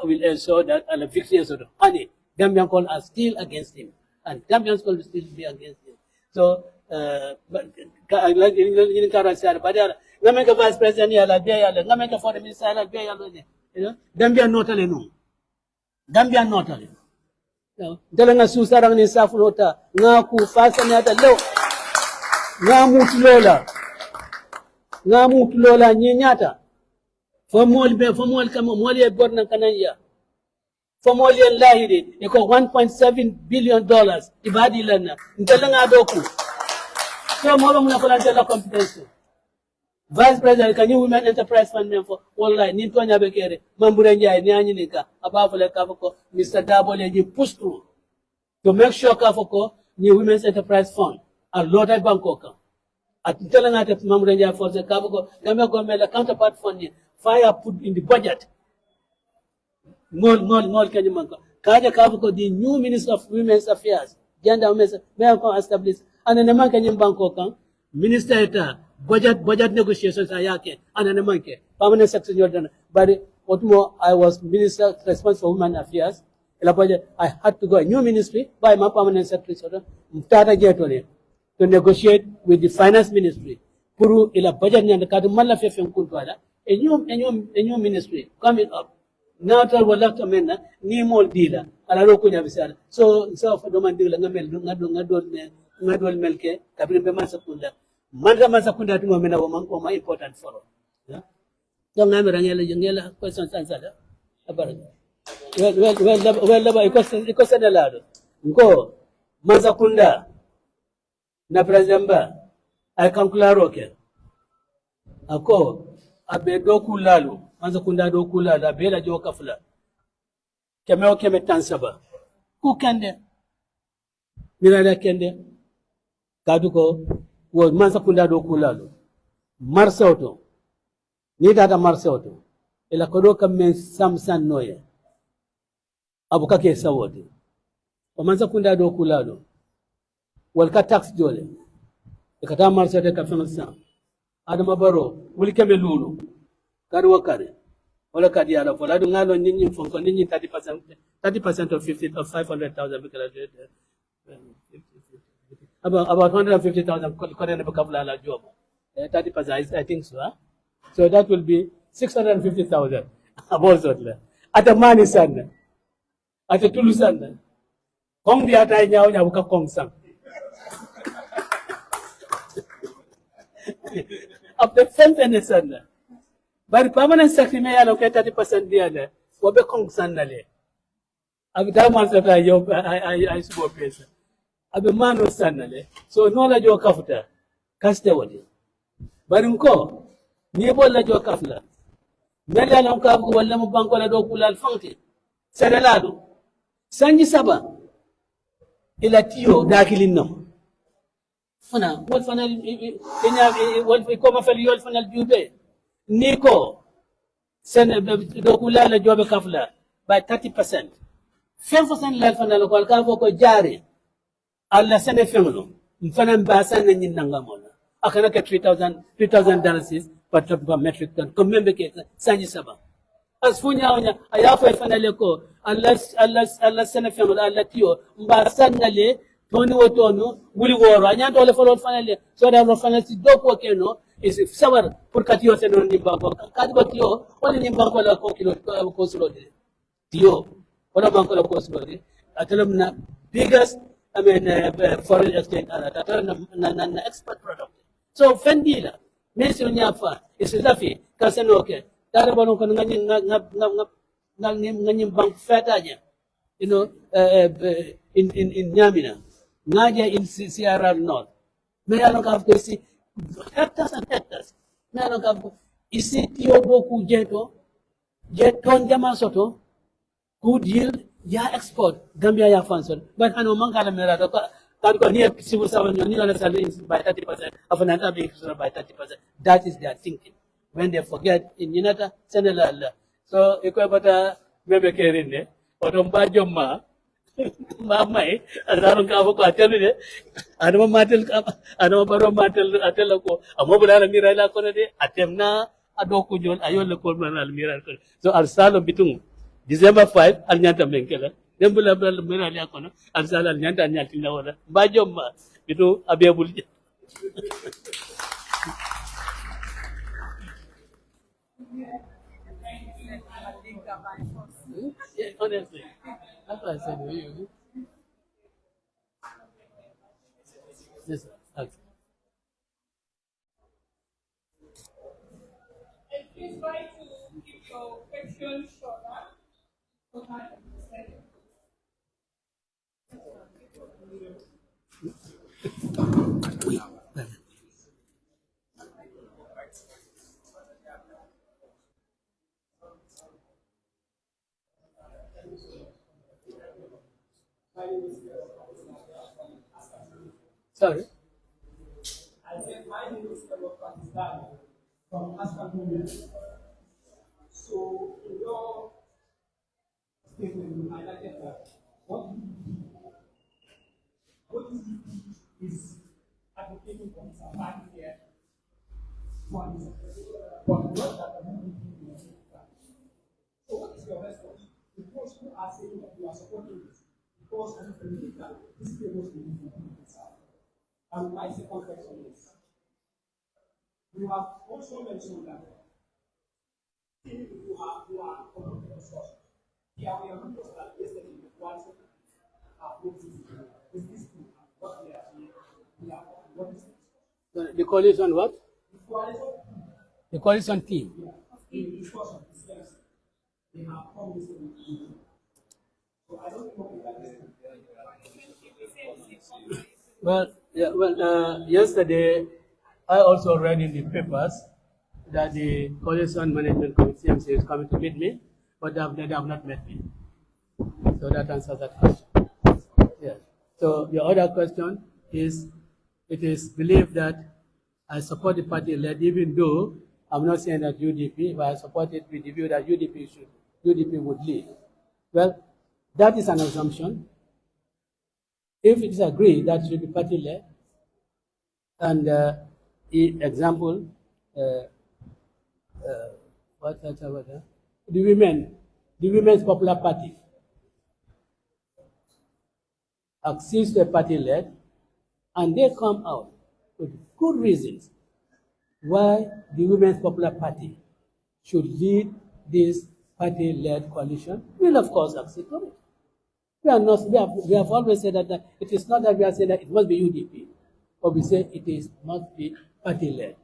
Speaker 2: will ensure that the victims of the honey, Gambian call are still against him, and Gambians will still be against him. So, but like in Karasar, but Namaka Vice President, Namaka Foreign Minister, Gambian not alone. Gambian not alone. Dalanga susarang ni safulota ngaku fasa ni ata leo ngamu tulola nyenyata fomol kama moli borna kananya fomol lahidi iko 1.7 billion dollars ibadi lana ndalanga doku so molo muna kola ndela competence Vice President kanyi women enterprise fund for wallahi ni tonya bekere mambure njay ni anyinika abafule kafoko Mr. Dabole ji push through to make sure kafoko ni women's enterprise fund a loaded bankoka at telanga te mambure njay force kafoko Gambia government counterpart fund fire put in the budget mol kanyi manko kaja kafoko the new Minister of Women's Affairs gender women's may ko establish and the man kanyi bankoka minister eta budget negotiations are yake and an manke permanent section Jordan. But what more, I was minister responsible for human affairs. I had to go a new ministry by my permanent secretary to negotiate with the finance ministry. Puru ila budget nyanda kadu mala fefe mkuntuala. A new ministry coming up. Now tell what left amenda ni mol dealer. Ala roku nyabisara. So for doman dealer ngadol melke kabrin bema sakunda. Masa kunda tu mamena wama important for all. Yeah. Don't remember yangela questions answered. Well, iko sana lado. Ngo masa kunda na presidenta ay kankularo ke. Ako abe doku lalu masa kunda doku lalu abe la joka fula. Kemeo keme tansaba. Ku kende. Mirada kende. Kaduko wo mansa kunda do kulalo marsauto ni data marsauto ila kodo kamen samsan noye abuka ke sawodi o mansa kunda do kulalo wal ka tax jole e kata marsauto ka famsa adama baro wuli kame lulu kadu wakare wala kadi ala fola do ngalo nyinyi fonko nyinyi 30% of 500,000 because about 150,000 job. 30%, I think so. Huh? So that will be 650,000. At a money son, at a Tulu son. Kong the other now, Yabuka Kong son. Of the fence son. But permanent secretary may allocate 30% the other. What be Kong son? I've done once that I support person. Abe mano sanale so no la jo kafuta kaste wodi barinko ni bol la jo kafla mela lam ka ko wala mo banko la do kulal fanti sedalado sanji saba ila tiyo dakilin no fana wol fana enya wol ko ma fal yol fana jube niko sen do kulal la jo be kafla by 30% 5% la fana ko ka ko jare Allah sene femelo mfana mbasa na nyinanga mona akana ke $3,000 per metric ton comme membe ke sanji saba asfunya onya ayafa ifana leko Allah sene femelo Allah tiyo mbasa na le toni wotono buli woro anya to le folol fana le so da ro fana si doko keno is sabar pour katiyo sene ni banko kadi tiyo wala ni banko la ko kilo ko solo de tiyo wala banko la ko solo de atalamna biggest foreign exchange na export product. So fendila, mesi unyafa, isilafi, kasenoke. Tara bono kono nganyim bank fetaja. You know, in Nyamina, ngaja in CRR North. May I look after hectares and hectares. May I look after isi tiyo boku jeton jama soto, good yield. Ya export Gambia ya fanson but hano mangala mera to ka here civil servant ni na salary by 30% of an being by 30%. That is their thinking when they forget in Yinata Senala. So equabata mebe kerinde otomba jomma Mamay, alam ka ako atel ni, ano matel ka, ano baro matel atel ako, amo bala na miral ako na di, atem na ado ko yon ayon la ko man al miral ko. So al salo bitung December 5 al nyanta menkela. Dem bala bala miral ako no, al salo al nyanta nyati na wala. Bajom ma bitu abebul. Yeah, honestly, that's what I said to you. Yes, okay.
Speaker 1: Please try to keep your questions shorter. So that
Speaker 2: Sorry.
Speaker 3: I said my name is Pakistan from Aspen. So in your statement, you highlighted that what is advocating for some party here, but not that the UDP is. So what is your response? Because you are saying that you are supporting this, because as a believe that this is the most meaningful itself. And my second question is, you have also mentioned that you are open to discussion. Yeah, we are going to start yesterday with one is this true? What we are saying, what is this?
Speaker 2: The coalition what?
Speaker 3: The coalition,
Speaker 2: The coalition team.
Speaker 3: in discussion, yes, they have promised to do. So I don't know if that is.
Speaker 2: Well, yeah, yesterday I also read in the papers that the coalition management committee CMC is coming to meet me, but they have not met me. So that answers that question. Yeah. So the other question is, it is believed that I support the party led, even though I'm not saying that UDP, but I support it with the view that UDP would lead. Well, that is an assumption. If it is agreed that should be party led, and example, the Women's Popular Party accedes to a party led, and they come out with good reasons why the Women's Popular Party should lead this party-led coalition. We'll of course accede to it. We have always said that it is not that we are saying that it must be UDP, but we say must be party-led.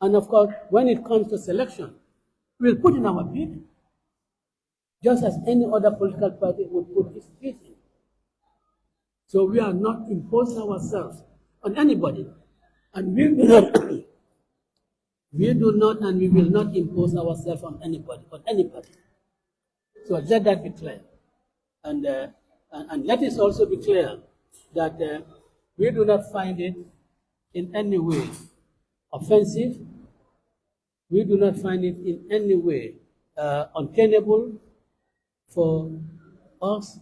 Speaker 2: And of course, when it comes to selection, we'll put in our bid, just as any other political party would put its bid in. So we are not imposing ourselves on anybody, and we do not and we will not impose ourselves on anybody, on any party. So let that be clear. And let it also be clear that we do not find it in any way offensive. We do not find it in any way untenable for us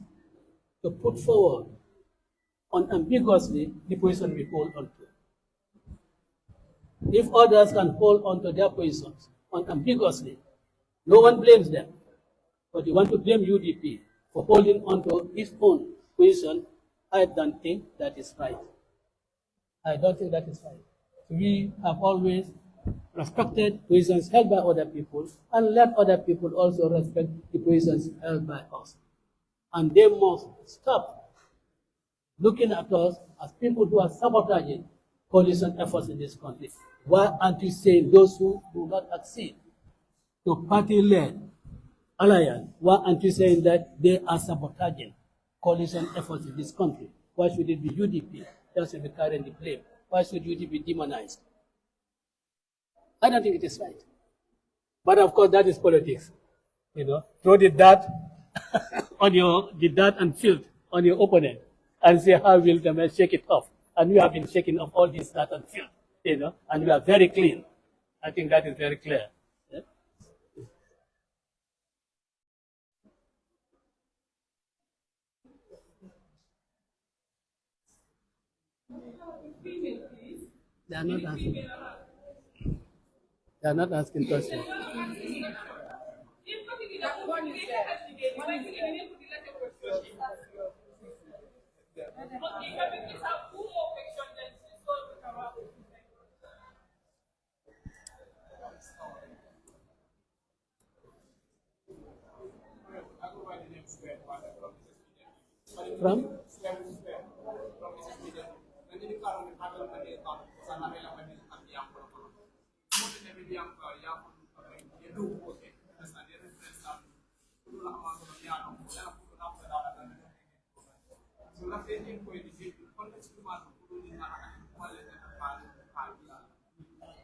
Speaker 2: to put forward unambiguously the position we hold on to. If others can hold on to their positions unambiguously, no one blames them. But you want to blame UDP for holding on to its own position, I don't think that is right. I don't think that is right. We have always respected positions held by other people and let other people also respect the positions held by us. And they must stop looking at us as people who are sabotaging coalition efforts in this country. Why aren't you saying those who do not accede to party-led alliance, why aren't you saying that they are sabotaging coalition efforts in this country? Why should it be UDP that should be carrying the blame? Why should UDP be demonized? I don't think it is right. But of course, that is politics. Throw the dart the dart and filth on your opponent and see how will them shake it off. And we have been shaking off all this dart and filth, and we are very clean. I think that is very clear. Yeah? They are not asking. They are not asking questions. From?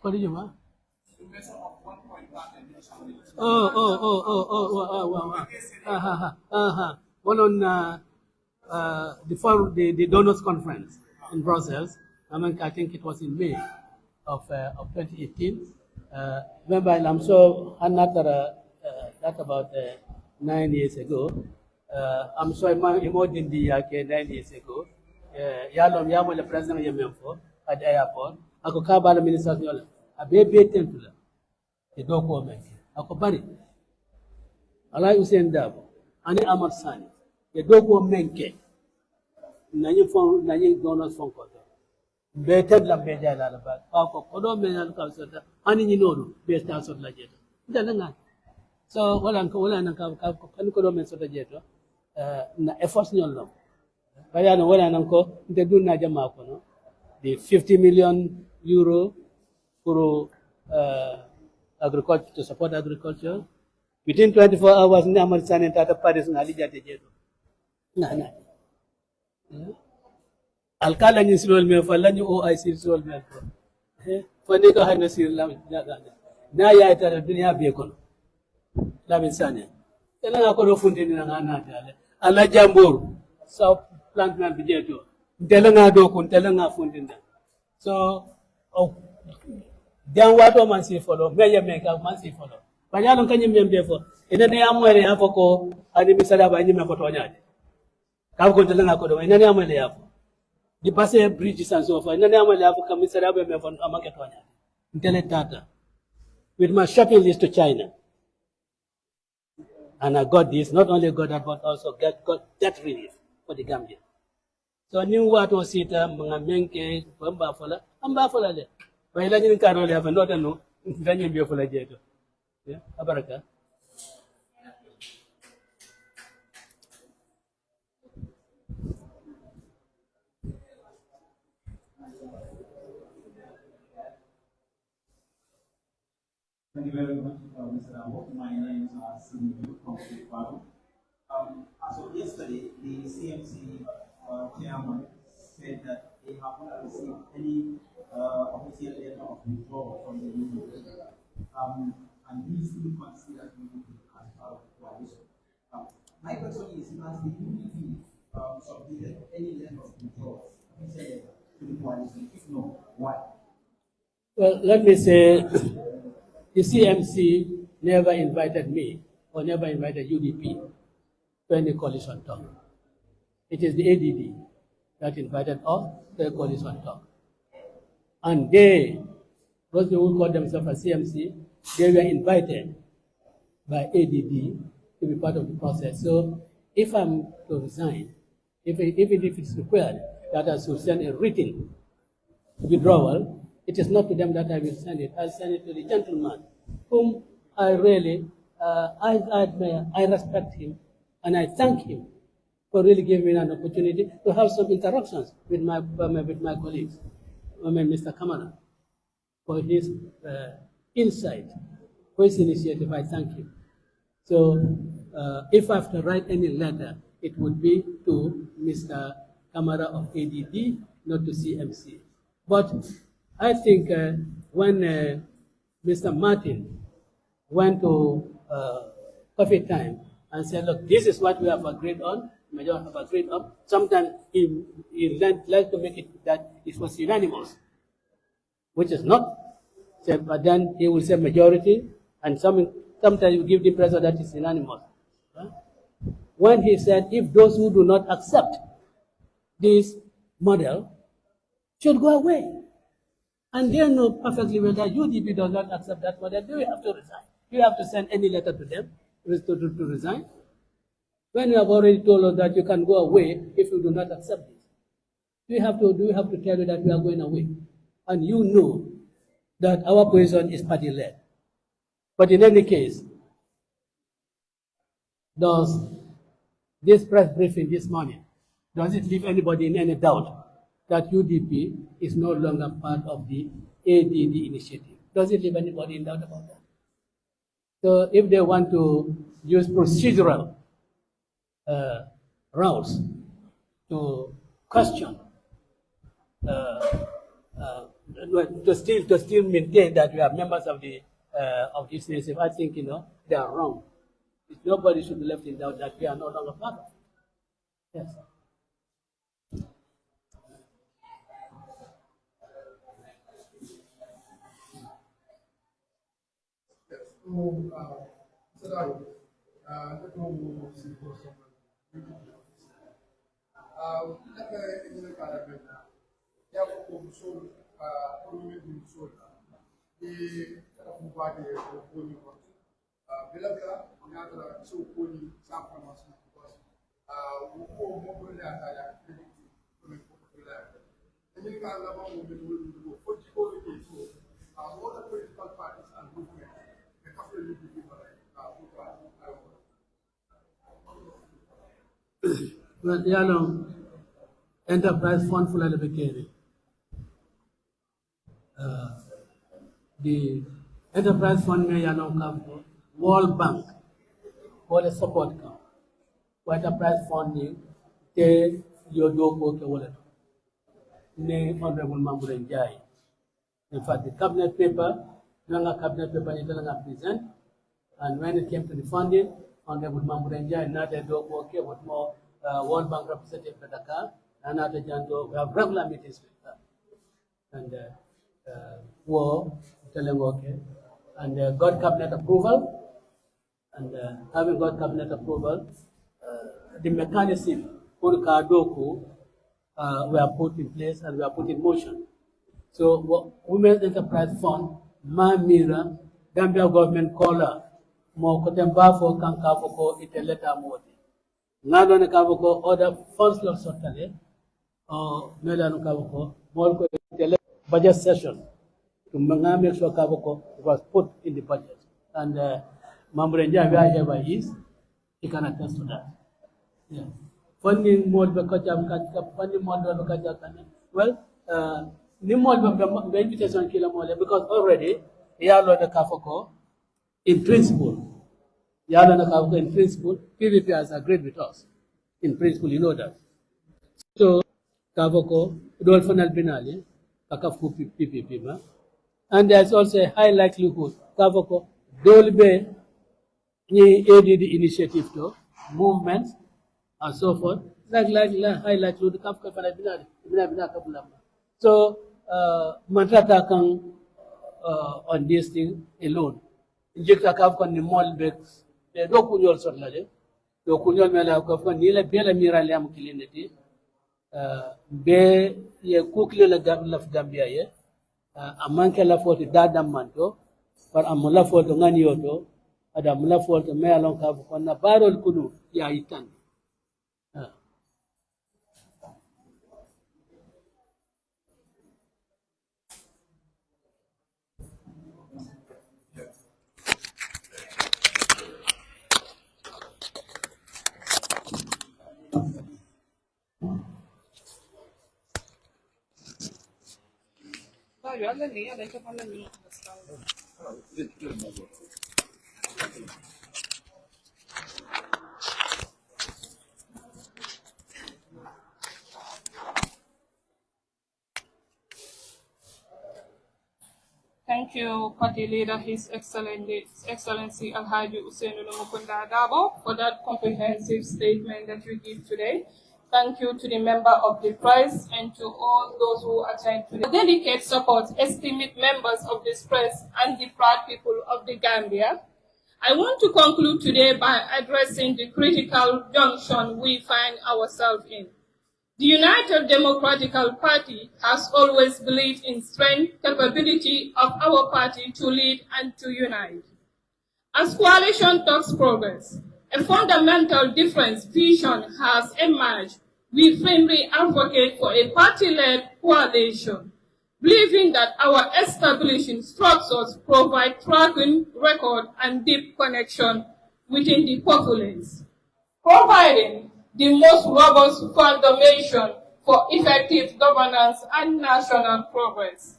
Speaker 2: What did you want? One on the donors conference in Brussels. I think it was in May of 2018. Remember, I'm sure another that about 9 years ago. I'm sure more than the 9 years ago. Yalom Yamo, the president of Yemfo at the airport. I could come by the minister of Yola. A baby temple. The dog woman. I could bury. I like to send up. Ani Amad Sani. The dog woman came. Nani donors from Koto. Better la beja la ba. Ako kodo mena ka sota. Ani ni noru best house of la jeto. Dalanga. So wala nang ka kan kodo men sota jeto. Na efforts nyon lo. Kaya no wala nang ko nte dun na jama ko no. The 50 million euro for agriculture to support agriculture. Within 24 hours, ni Amad Sani tata Paris na alijate jeto. Na. Alkala ni sirol me fa lañu OIC sirol me ko fa ne ko hayna sir lam na ya ta dunya be ko la min sane ela nga ko do funti ni nga na tale ala jambor so plant man bi jeto ndela nga do ko ndela nga funti nda so dan wato man si folo meye me ka man si folo banyalo kanyim membe fo ina ne amwere afo ko ani misala ba nyime ko tonyade ka ko ndela nga ko do ina ne amwere afo the passage bridges and so forth. None of my love come from Amaketonia. Tata. With my shopping list to China. And I got this, not only got that, but also got that relief for the Gambia. So I knew what was it, Mangamenke, Bambafola, and Bafola. By letting Carol have another no, then you'll be a full jet. Yeah, Abaraka.
Speaker 3: Thank you very much, Mr. Ambo. My name is Sinu from Withdrawal. As of yesterday, the CMC chairman said that they have not received any official letter of withdrawal from the UDP. And he still considers UDP as part of the coalition. My question is, has the UDP submitted any letter of withdrawal to the coalition? If no, why?
Speaker 2: Well, let me say, the CMC never invited me or never invited UDP to any coalition talk. It is the ADD that invited us to a coalition talk. And they, those who call themselves a CMC, they were invited by ADD to be part of the process. So if I'm to resign, even if it's required that I should send a written withdrawal, it is not to them that I will send it. I'll send it to the gentleman, whom I really, I admire, I respect him, and I thank him for really giving me an opportunity to have some interactions with my colleagues, Mr. Kamara, for his insight, for his initiative. I thank him. So if I have to write any letter, it would be to Mr. Kamara of ADD, not to CMC. But I think when Mr. Martin went to coffee time and said, look, this is what we have agreed on, majority have agreed on. Sometimes he likes to make it that it was unanimous, which is not. But then he will say majority, and sometimes you give the impression that it's unanimous. When he said, if those who do not accept this model should go away. And they know perfectly well that UDP does not accept that for them. They will have to resign. You have to send any letter to them to resign. When you have already told us that you can go away if you do not accept it, do we have to tell you that we are going away? And you know that our position is party-led. But in any case, does this press briefing this morning, does it leave anybody in any doubt that UDP is no longer part of the ADD initiative? Does it leave anybody in doubt about that? So if they want to use procedural routes to question, to still maintain that we are members of this initiative, I think they are wrong. Nobody should be left in doubt that we are no longer part of it. Yes. Well, enterprise fund for the the enterprise fund may come World Bank for the support come. What enterprise funding they your do ke wallet. Ne honorable Mamburen Jai. In fact, the cabinet paper, cabinet paper is present, and when it came to the funding, honorable Mamburen Jai not a do okay with more World Bank representative at Dakar, and at the Janto, we have regular meetings with her. And war telling okay, and got cabinet approval, and having got cabinet approval, the mechanism for Kadoku were put in place and were put in motion. So Women's Enterprise Fund, Mira, Gambia government caller, mo kotemba for kankafo ko iteleta moti. Ngado ne kavoko other funds lot sotale, mela no kavoko, more ko itele budget session. To make sure kavoko was put in the budget. And Mamburenja, wherever he is, he can attest to that. Yeah. Funding mode funding mode well, ni mode be invitation kila mole because already yalo the kafoko in principle. Yalo na kafoko in principle, PVP has agreed with us. In principle, you know that. So kafoko dolfanal binali kakafu PPP ma. And there's also a high likelihood kafoko dolbe ni ADD initiative to movements and so forth. Like high likelihood kafka fana bina kabulama. So mantrata kan on this thing alone. Injecta kafka ni mall bags. They do kunyol sort laje. Do kunyol mela kafka ni la bela mira le am kilineti. Be ye kukle la Gambia ye. Amanke la forti dada manto. Par amula forti ngani yoto. Ada amula forti me alon kafka na barol kunu ya itan.
Speaker 1: Thank you, Party Leader, His Excellency Alhaji Usainu Mukunda Adabo, for that comprehensive statement that you give today. Thank you to the member of the press and to all those who attend today. Dedicate support, esteemed members of this press and the proud people of the Gambia. I want to conclude today by addressing the critical junction we find ourselves in. The United Democratical Party has always believed in strength, capability of our party to lead and to unite. As coalition talks progress, a fundamental difference vision has emerged. We firmly advocate for a party-led coalition, believing that our establishing structures provide tracking record and deep connection within the populace, providing the most robust foundation for effective governance and national progress.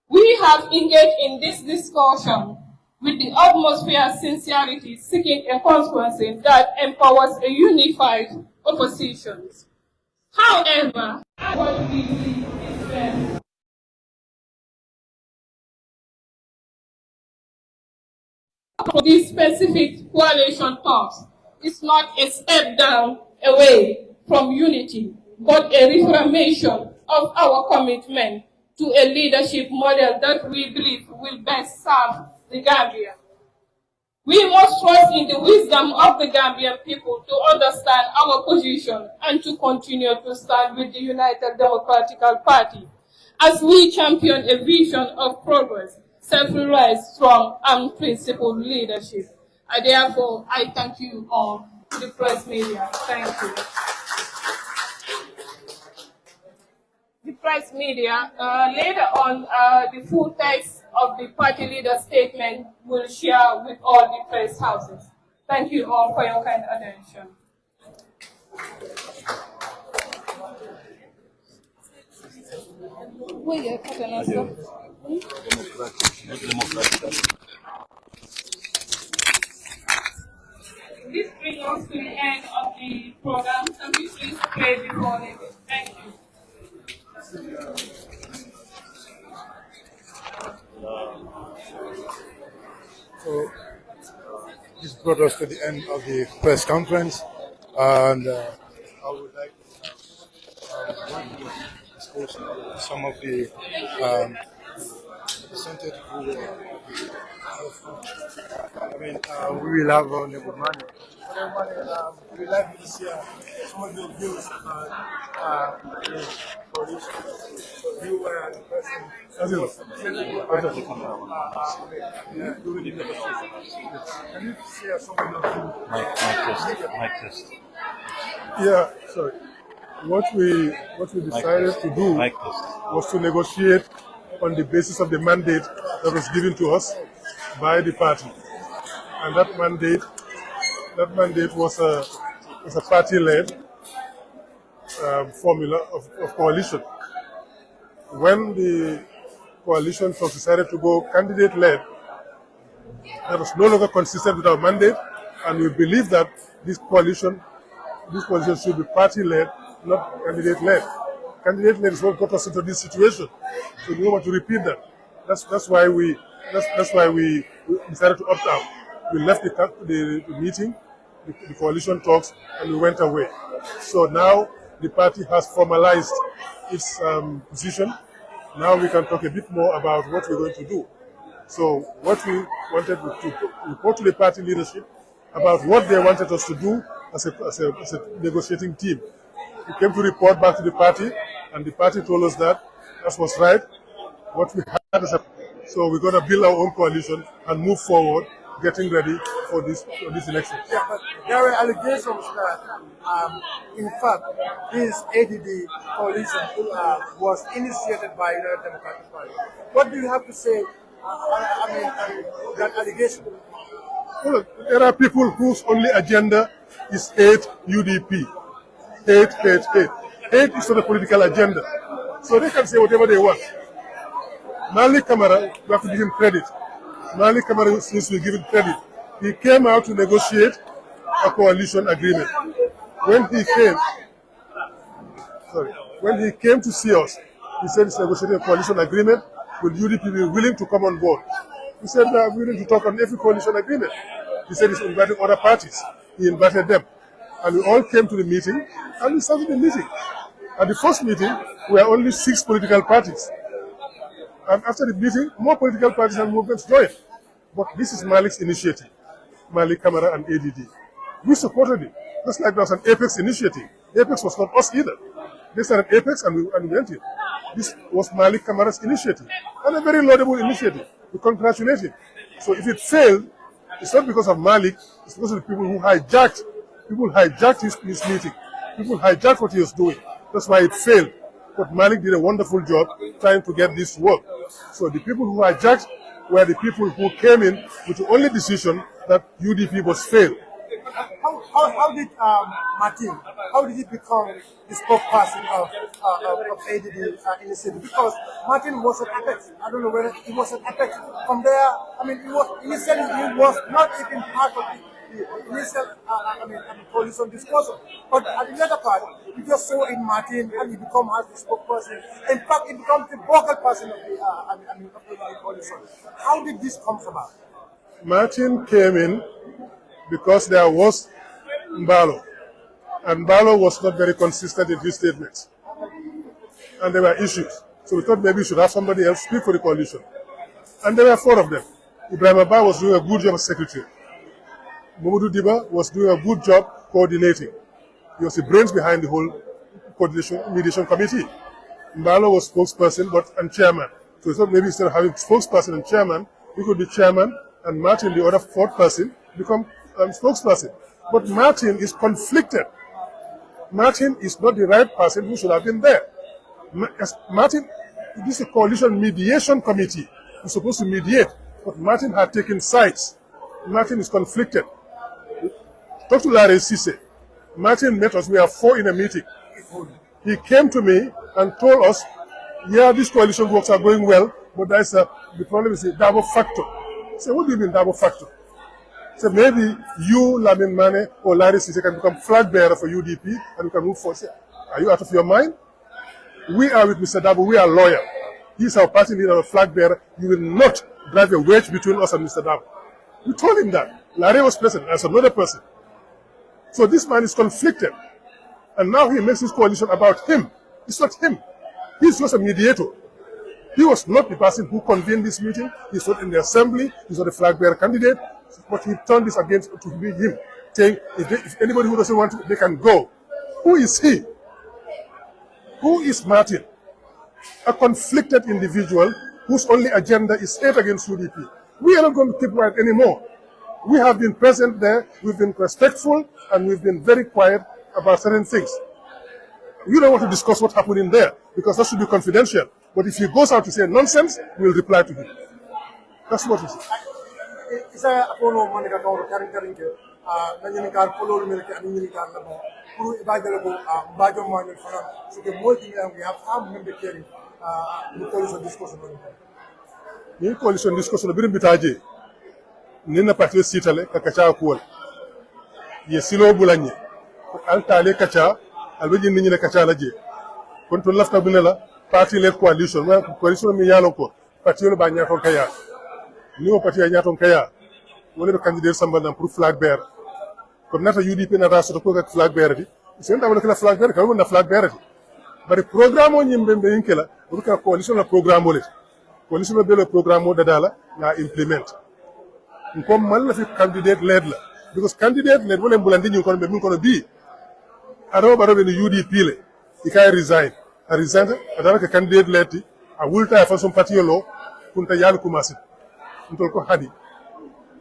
Speaker 1: We have engaged in this discussion with the utmost sincerity, seeking a constituency that empowers a unified opposition. However, what we believe is that this specific coalition talks is not a step down away from unity, but a reaffirmation of our commitment to a leadership model that we believe will best serve the Gambia. We must trust in the wisdom of the Gambian people to understand our position and to continue to stand with the United Democratic Party as we champion a vision of progress, self-realized, strong, and principled leadership. Therefore, I thank you all, the press media. Thank you. The press media, later on, the full text of the party leader statement will share with all the press houses. Thank you all for your kind attention. This brings us to the end of the program, and we please pray before leaving. Thank you.
Speaker 4: So this brought us to the end of the press conference, and I would like to discuss some of the percentage who we will have on the good money. We like to see some of your views about the coalition. You were the person. Can you share some of your views? Mic test. Yeah, sorry. What we decided to do was to negotiate on the basis of the mandate that was given to us by the party, and that mandate was a party-led formula of coalition. When the coalition folks decided to go candidate-led, that was no longer consistent with our mandate, and we believe that this coalition should be party-led, not candidate-led. Candidate-led is what got us into this situation, so we don't want to repeat that. That's why we decided to opt out. We left the meeting, the coalition talks, and we went away. So now the party has formalized its position. Now we can talk a bit more about what we're going to do. So what we wanted to report to the party leadership about what they wanted us to do as a negotiating team. We came to report back to the party, and the party told us that was right. What we had as so we're going to build our own coalition and move forward, getting ready for this election.
Speaker 5: Yeah, but there were allegations that, in fact, this ADD coalition was initiated by the United Democratic Party. What do you have to say? That allegation.
Speaker 4: Well, there are people whose only agenda is hate UDP. Hate. Hate is not a political agenda. So they can say whatever they want. Malik Kamara, we have to give him credit. Malik Kamara seems to be given credit. He came out to negotiate a coalition agreement. When he came to see us, he said he's negotiating a coalition agreement. Will UDP be willing to come on board? He said they are willing to talk on every coalition agreement. He said he's inviting other parties. He invited them. And we all came to the meeting, and we started the meeting. At the first meeting, we were only 6 political parties. And after the meeting, more political parties and movements joined. But this is Malik's initiative, Malik Kamara and ADD. We supported it, just like there was an Apex initiative. Apex was not us either. They started Apex and we went in. This was Malik Kamara's initiative, and a very laudable initiative. We congratulate him. So if it failed, it's not because of Malik, it's because of the people who hijacked his meeting. People hijacked what he was doing. That's why it failed. But Malik did a wonderful job trying to get this work. So the people who hijacked were the people who came in with the only decision that UDP was failed.
Speaker 5: How did Martin, how did he become the spokesperson of ADD initiative? Because Martin was at Apex. I don't know whether he was at Apex. From there, I mean, initially he was not even part of the initial coalition discussion. But at the later part, we just saw in Martin and he became as the spokesperson. In fact, he becomes the vocal person of the coalition. How did this come about?
Speaker 4: Martin came in because there was Mbalo, and Mbalo was not very consistent in his statements, and there were issues. So we thought maybe we should have somebody else speak for the coalition, and there were 4 of them. Ibrahim Abba was doing a good job as secretary. Mamadou Diba was doing a good job coordinating. He was the brains behind the whole mediation committee. Mbalo was spokesperson and chairman. So we thought maybe instead of having spokesperson and chairman, we could be chairman and Martin, the other 4th person, become spokesperson. But Martin is conflicted. Martin is not the right person who should have been there. Martin, this is a coalition mediation committee. He's supposed to mediate, but Martin had taken sides. Martin is conflicted. Talk to Larry Sise. Martin met us. We are 4 in a meeting. He came to me and told us, yeah, these coalition works are going well, but the problem is a double factor. I said, what do you mean double factor? So maybe you, Lamin Mane, or Larry Sise can become flag bearer for UDP and we can move forward. Are you out of your mind? We are with Mr. Dabo. We are loyal. He's our party leader, our flag bearer. You will not drive a wedge between us and Mr. Dabo. We told him that. Larry was present as another person. So this man is conflicted. And now he makes his coalition about him. It's not him. He's just a mediator. He was not the person who convened this meeting. He's not in the assembly. He's not a flag bearer candidate. But he turned this against to be him, saying if anybody who doesn't want to, they can go. Who is he? Who is Martin? A conflicted individual whose only agenda is hate against UDP. We are not going to keep quiet anymore. We have been present there, we've been respectful, and we've been very quiet about certain things. You don't want to discuss what happened in there, because that should be confidential. But if he goes out to say nonsense, we'll reply to him. That's what it is.
Speaker 5: Isa apono manika kawo karin ke na nyini kar follow milke ani nyini kar na mo pour ibadala ko bajo mo ni fana so ke multi we have member carry the coalition discussion ni coalition discussion birim bitaje ni na parti sitale ka kacha ko ye silo bulanye al tale kacha al be ni ne kacha la je kon to lafta bunela parti le coalition mi yalo ko parti lo ba nya ko kaya ni o parti nya ton kaya wala be candidat sambal pour flag bearer comme nata UDP na raso ko ak flag bearer di sen dawla kala flag bearer ko na flag bearer bari programme o nyimbe be yinkela ko ka coalition la programme le coalition be le programme dadala na implement ko mal la fi candidate led la because candidate led wala mbulandi ñu ko be min ko bi aro baro be UDP le ikay resign a resign adala ka candidate led a wulta fa son parti lo kunta yalla commencer ntol ko hadi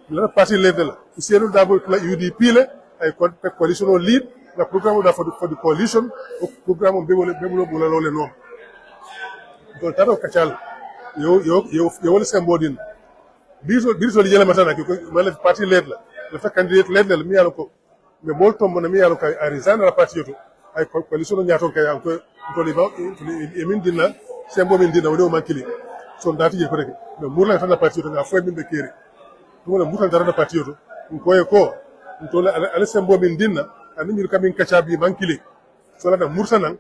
Speaker 5: la parti led la seru dabo la UDP le ay coalition o lead la programme da for the coalition o programme be wala bula lole non ntol taro kachal yo wala sembodin biso li jela matana ko mala parti led la fa candidate led la mi yalo ko me bol tombo na mi yalo kay a resign la parti yoto ay coalition o nyaton kay ko ntoli ba emin dinna sembo min dinna wado mankili son dati je ko rek mais murla tan la parti yoto nga fo min be kéré wala mutan dara na parti yoto ko e ko ntole ala sembo min dinna ani ñu kamin kachabi mankili so la da mursanan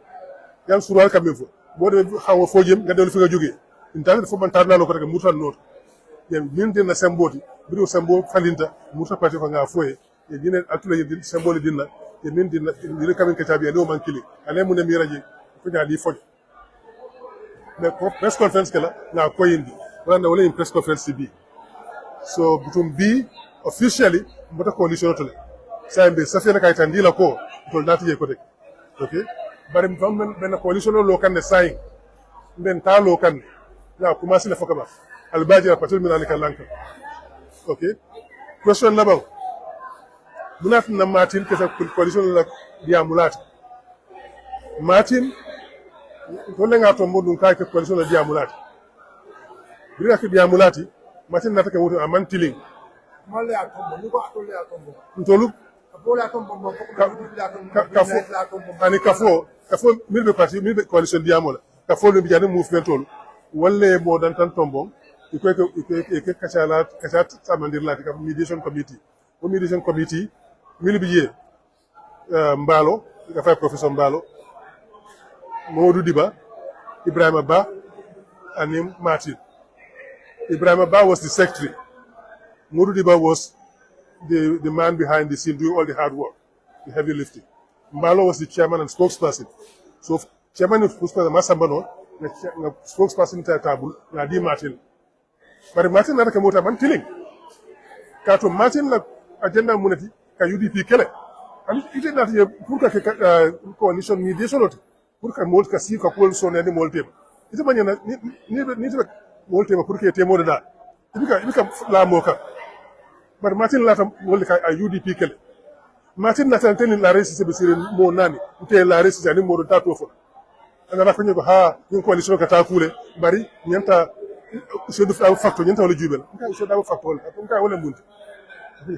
Speaker 5: yam sural kamin fo bo de xaw fo jëm nga delu fi nga joggé intale fo man tarna lo ko rek murtan not yam min dinna semboti bido sembo falinta murta parti ko nga foye e dinen atula yim sembo dinna e min dinna ñu kamin kachabi ani o mankili ale mu ne mi raji ko ñali fo mais press conference kala na ko yindi wala wala press conference bi so butum bi officially mbota coalition to le sa mbe sa fe na kay tan di la ko to dati je ko de okay
Speaker 4: bari fam ben coalition lo kan ne sai ben ta lo kan ya commencé le fokaba al baji a patul minani kalanka okay question labaw munat na Martin ke sa coalition la dia mulat Martin to le ngato modun ka ke coalition la dia mulat bira ke dia mulati Martin nataka woto aman tiling
Speaker 5: Male atombo ni ko atole atombo
Speaker 4: ntolu
Speaker 5: abola atombo mo ko
Speaker 4: ani kafo milbe parti milbe coalition diamola kafo le bijane movement tolu walle mo dan tan tombo iko kachala samandir lati ka mediation committee o mediation committee milbe ye mbalo ka fa professeur mbalo Modou Diba Ibrahima Ba and Martin. Ibrahima Ba was the secretary. Modou Diba was the man behind the scene doing all the hard work, the heavy lifting. Mbalo was the chairman and spokesperson. So chairman and spokesperson Masambano, the spokesperson Tabul, Nadi Martin. But Martin nada kamota man killing. Kato Martin la agenda munati ka UDP kele. And it is not here pour ka coalition mediation pour ka mol ka si ka pol so ne mol tema. Ite manya ni mol tema pour que temo da. Ibika la moka. But Martin lata wol ka UDP kele. Martin nata teni la resisi be sire mo nani. Ite la resisi ani mo do tato fo. Ana ra ko nyego ha ni coalition ka ta kule bari nyanta so do factor nyanta wala jubel. Nka so da factor nka wala munti.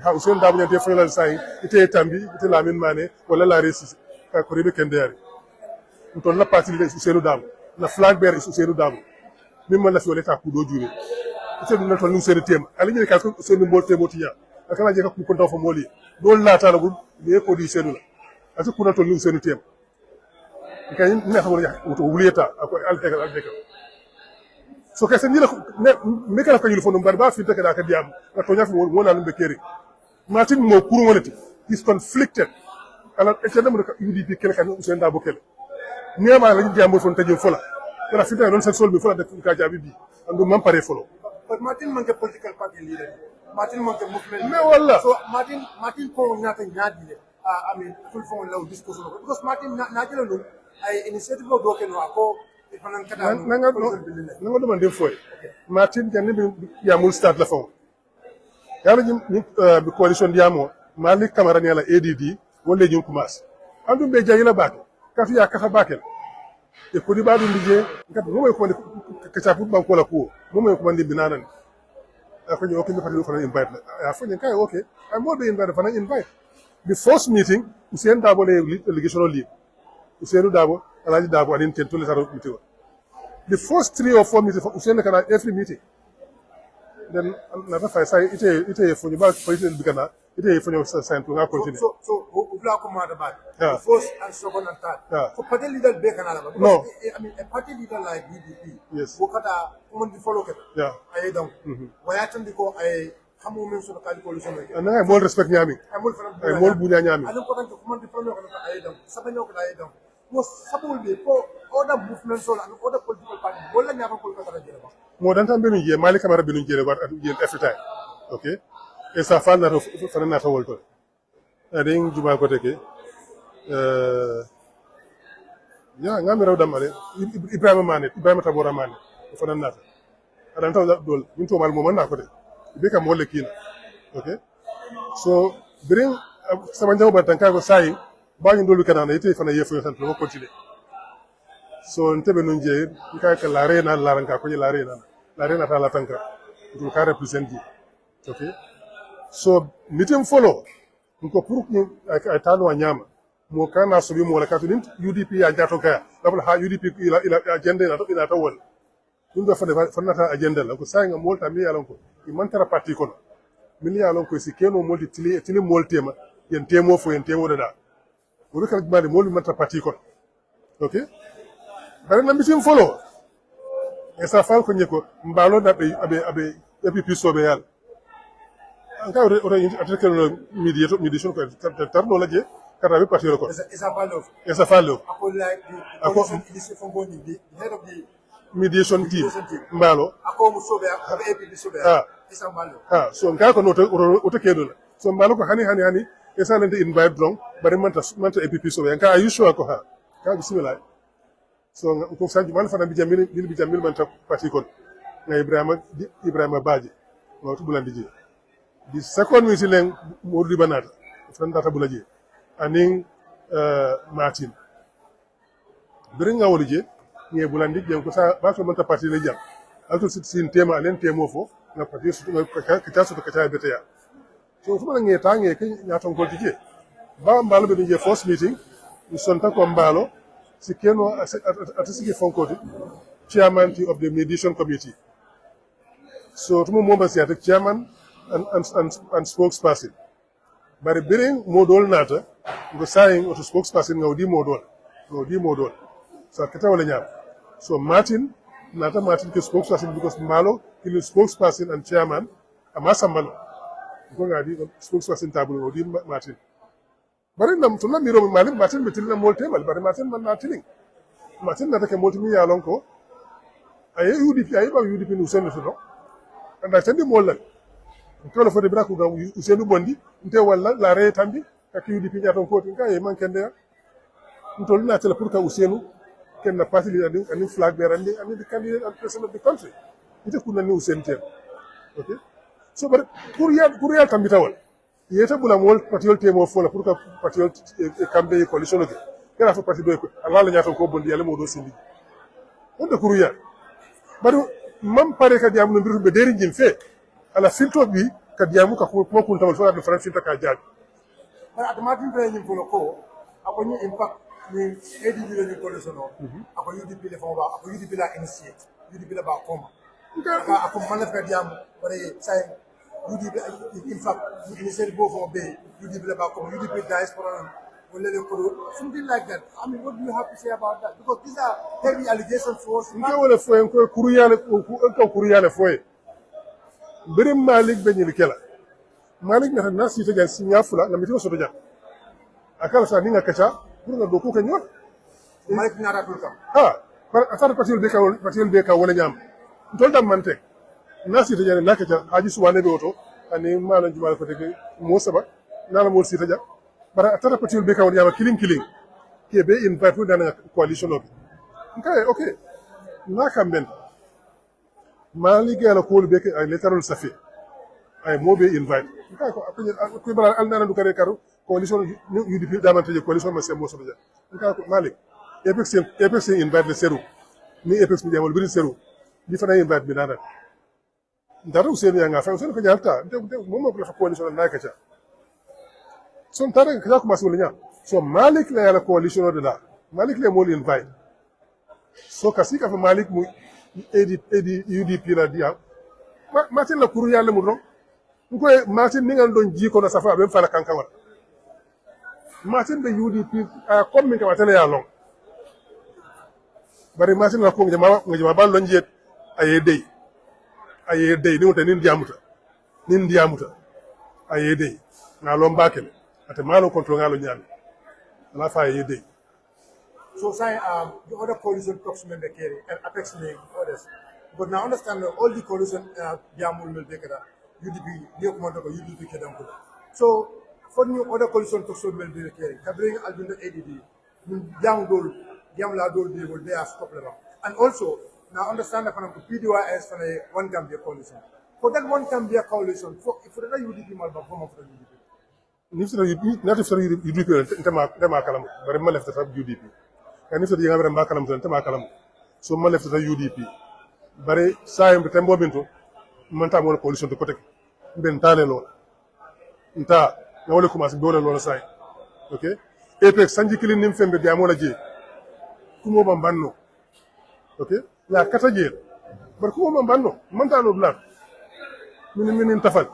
Speaker 4: Ha usen da nyante fo la sai ite tambi ite la min mané wala la resisi ka ko rebe kendere. Nton la parti le Usenu Dabo na flag bearer Usenu Dabo mimma la fi wala ta ku do jure ite dum na ton Usenu tema ali ni ka ko Usenu mol temo tiya akala je ka ku konta fo moli do la ta la bu be ko di Usenu la ati ku na ton Usenu tema kay ni na xamul ya to wuliyata ko altekal so ka sen ni la me kala ko yul fo no bar ba fi tek da ka diam ka to nya fo wona lumbe keri Martin mo kuru wonati is conflicted ala e tedam ko UDP kel kan Usenu Dabo kel niama la jambo fon tajo fola kala fita non sa solbi fola de ka jabi bi andu mam pare folo
Speaker 5: but Martin man ke political party leader Martin man ke movement
Speaker 4: me wala
Speaker 5: so Martin ko nyata nyaadi I mean full phone law discussion because Martin na jelo no ay initiative do ke no ako fanan kada
Speaker 4: nanga do man dem foy Martin tan bi ya mul start la fon yalla ni bi coalition diamo Malik Camara ni la ADD wala ñu commence andu be jayila baake kafi ya kafa bakel e ko di badu ndije ngat mo ko ka chapu ban ko la ko mo ko mandi binanan afan yo ko ni pati fana invite la afan kay okay I more be invite fana invite the first meeting Usenu Dabo le delegation lead Usenu Dabo Alaji Dabo adin ten to le saro meeting the first 3 or 4 meetings Usenu kana every meeting then na ta fa sai ite fo ni ba president bigana ite fo ni sa to nga continue
Speaker 5: so ubla ko ma da ba the first and second and third so party leader be kana la
Speaker 4: no
Speaker 5: I mean a party leader like UDP
Speaker 4: yes
Speaker 5: bokata ko di follow ket ay donc waya tan diko ay xamu men so ka coalition
Speaker 4: na mo respect nyami ay mo bu nyami
Speaker 5: anu ko tan ko di follow ko ay donc sabanyo ko ay donc mo sabul be ko order movement so anu order political party wala nyaba ko ka jere ba
Speaker 4: mo dan tan benu je Malik Camara benu jere wat yen every time okay et ça fa na fana na tawol to adin juma ko teke ya ngami raw damale Ibrahima Tabora Mane fana nata adan taw dol min to mal mo man na ko de be kam wala kina okay so bring sama njaw ba tan ka ko sai ba ñu dolu kana ite fana yefo tan ko continue so ntebe nun je ka ka la rena la ranka ko la rena ta la tanka to ka represent di okay so meeting follow ko pour ñu ay tanu nyama mo kana so bi mo la katulin UDP ya jato kaya dabal ha UDP ila agenda na to ila tawol dum da fa nata agenda la ko sai nga molta mi yalon ko i mantara parti ko mi yalon ko si keno molti tili moltema yen temo fo yen temo da o be kala bari mol mantara parti ko okay bare na meeting follow e sa fal ko nyeko mbalo da be abe EPP so be yal anga ore atakelo mediation ko tarno la je kada be parti ko esa fallo
Speaker 5: ako like the fongoni the head of the
Speaker 4: mediation team mbalo
Speaker 5: ako mo sobe abe EPP sobe esa mbalo
Speaker 4: so nga ko no to kedo so mbalo ko hani esa lente invite drong bari manta EPP sobe nga are you sure ko ka bismillah so ko sanji man fana bi jamil man ta parti kon nga Ibrahima Badji no to bulandi je di second minister len Modou Banata fan data bulaje aning Martin bring nga woli je nge bulandi je ko sa ba so man ta parti le jam alto sin tema len temo fo na parti su ka ta beta ya so to man nge tange ke nya ton ko je ba mbalo be je first meeting ni sonta ko mbalo si keno atasi ke fonkoti chairman of the mediation committee so to mo ba si atak chairman and spokesperson bari biring modol nata go saying to spokesperson ngawdi modol so kata wala nyam so Martin ke spokesperson because mbalo il spokesperson and chairman amasa mbalo ko ngadi spokesperson table ngawdi Martin bari nam to lamiro Martin betil na molte mal bari Martin man na tiling Martin na take molti mi yalon ko ay UDP nu senu so anda tandi molal ko la fode braku ga usenu bondi nte walla la re tambi ka UDP nyaton ko tin kay man kende ntol na tele pour ka usenu ken na parti ani flag bearer and the candidate and president of the country ite kunna ni usente okay so bar kuriya tambi tawal yeta bula mol patiol temo fola pour ka patiol kambe coalition ke kala fa parti do ko Allah la nyaton ko bondi yalla mo do sindi on de kuriya bari mam pare ka diam no mbiru be deri jim fe ala filto bi ka diamu ka ko kun tawal fa do fran filta ka jaaj
Speaker 5: bara atamatin fe nyim ko ako ni impact ni ADB le ni coalition ako UDP le fa ba ako UDP la initiate UDP la ba koma ako manaf ka diam bare say UDP in fact ni initiate bo for be UDP la ba koma UDP diaspora something like that. I mean, what do you have to say about that? Because these are heavy allegations for us.
Speaker 4: Wala foye ko kuriyale foye. Birim Malik benyil kela. Malik na nasi to jan sinya fula na mitino soto jan. Akala sa ninga kacha pour nga doku kanyo.
Speaker 5: Malik na ratul kam.
Speaker 4: Asar patil beka wala nyam. Ntol dam mante. Nasi to jan na kacha haji suwane be oto ani malan jumal ko tege mo saba nala mo sita jan. Bara atara patil be kawon yama killing ke be invite with a coalition of okay na kamben mali gala ko be ke ay letterul safi ay mo be invite ko bara al nana du kare karu coalition UDP damante coalition ma sembo so ja ko malik epex invite le seru ni epex mi jamol birin seru di fana invite bi nana ndara useni nga fa useni ko jalta mo mo ko coalition na ka ca so tare ka ko masulnya so malik la yala coalition de la malik le mo invite so kasika fa malik mu UDP la dia Martin la kuru yalla mu don ko Martin ni ngal don ji ko na safa be fala kankan wat Martin de UDP comme min ka watana ya long bari Martin la ko ngama ban lon jet aye dey ni wota nin diamuta aye dey na lo mbakel ate malo control ngalo nyami ala fa aye dey.
Speaker 5: So say the other coalition talks men the carry and Apex name others. But now understand that all the coalition Jamul will take UDP, new commander of UDP Kedam. So for new other coalition talks men the carry. Kabring Albino ADD, Jam La Dol they are stopped around. And also now understand that PDYS for a one Gambia coalition. For that one Gambia coalition, for the UDP Malba form of the UDP.
Speaker 4: Not if UDP tema kalam, but ma left the UDP. And if the younger Makalam tema kalam, so ma left the UDP. But say tembo binto, manta mo coalition to protect. Bentane lo. Nta na wale kuma dole lo sai. Okay? Apex sanji kilin nim fembe diamola je. Kumo bambanno. Okay? La kata je. Bar kumo bambanno, manta no blan. Min tafal.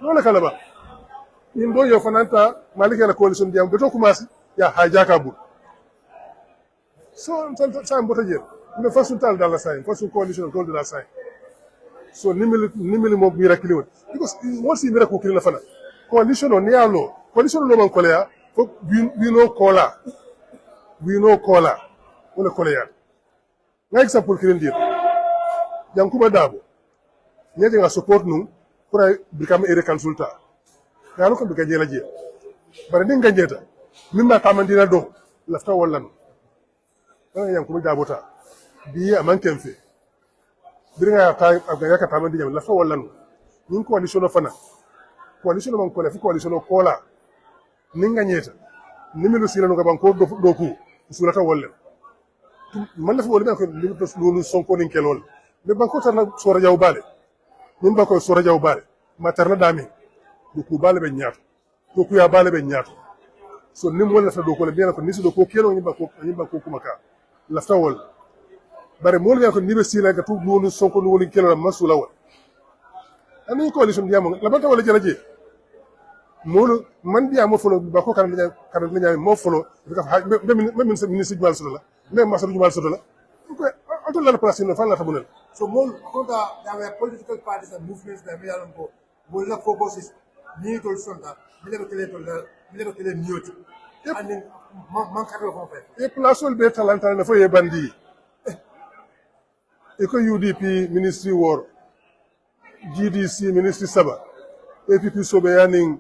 Speaker 4: Wala kala ba. Indo yo fananta malika la coalition diam beto kumasi ya hajaka bu so sa mbota je ne façon tal dans la sign façon coalition de la sign so nimili mo bi rakili won because mo si mi rakko kilina fana coalition on yalo coalition lo man kolea fo we no kola wala kolea na example kilin dir yankuba dabo nyete nga support nu pour become a consultant yalo ko be gajela je bare din gajeta mimma tamandina do lafta wala no yang kuma jabota bi aman kenfe biringa ta ga ka tamandi jam la fa wallan nin coalition fana coalition man ko la fi coalition ko la ninga nyeta nimilu sila no ga banko do ku sulata wallan man la fi wallan ko lolu sonko nin kelol be banko tarna sora jaw bale nin banko sora jaw bale ma tarna dami do ku bale be nyaato to ku ya bale be nyaato so nim wala fa do ko le bien ko nisi do ko kelo ni banko kuma ka lafta wol bare mol ga ko nibe sila ga tu lolu sonko no woni kelo masula wol ani coalition diamo la banta wala jaraje molu man biya mo folo ba ko kan nya mo folo même ministre jumal solo la même masal jumal solo la ko auto la place no fan la tabunel
Speaker 5: so mol konta there were political parties and movements that we are on ko mol la focus is ni to sonta mi le ko le nyoti and then man ka ko fa
Speaker 4: e place ol be talanta na fo ye bandi e ko UDP ministry war GDC ministry saba APP sobe yaning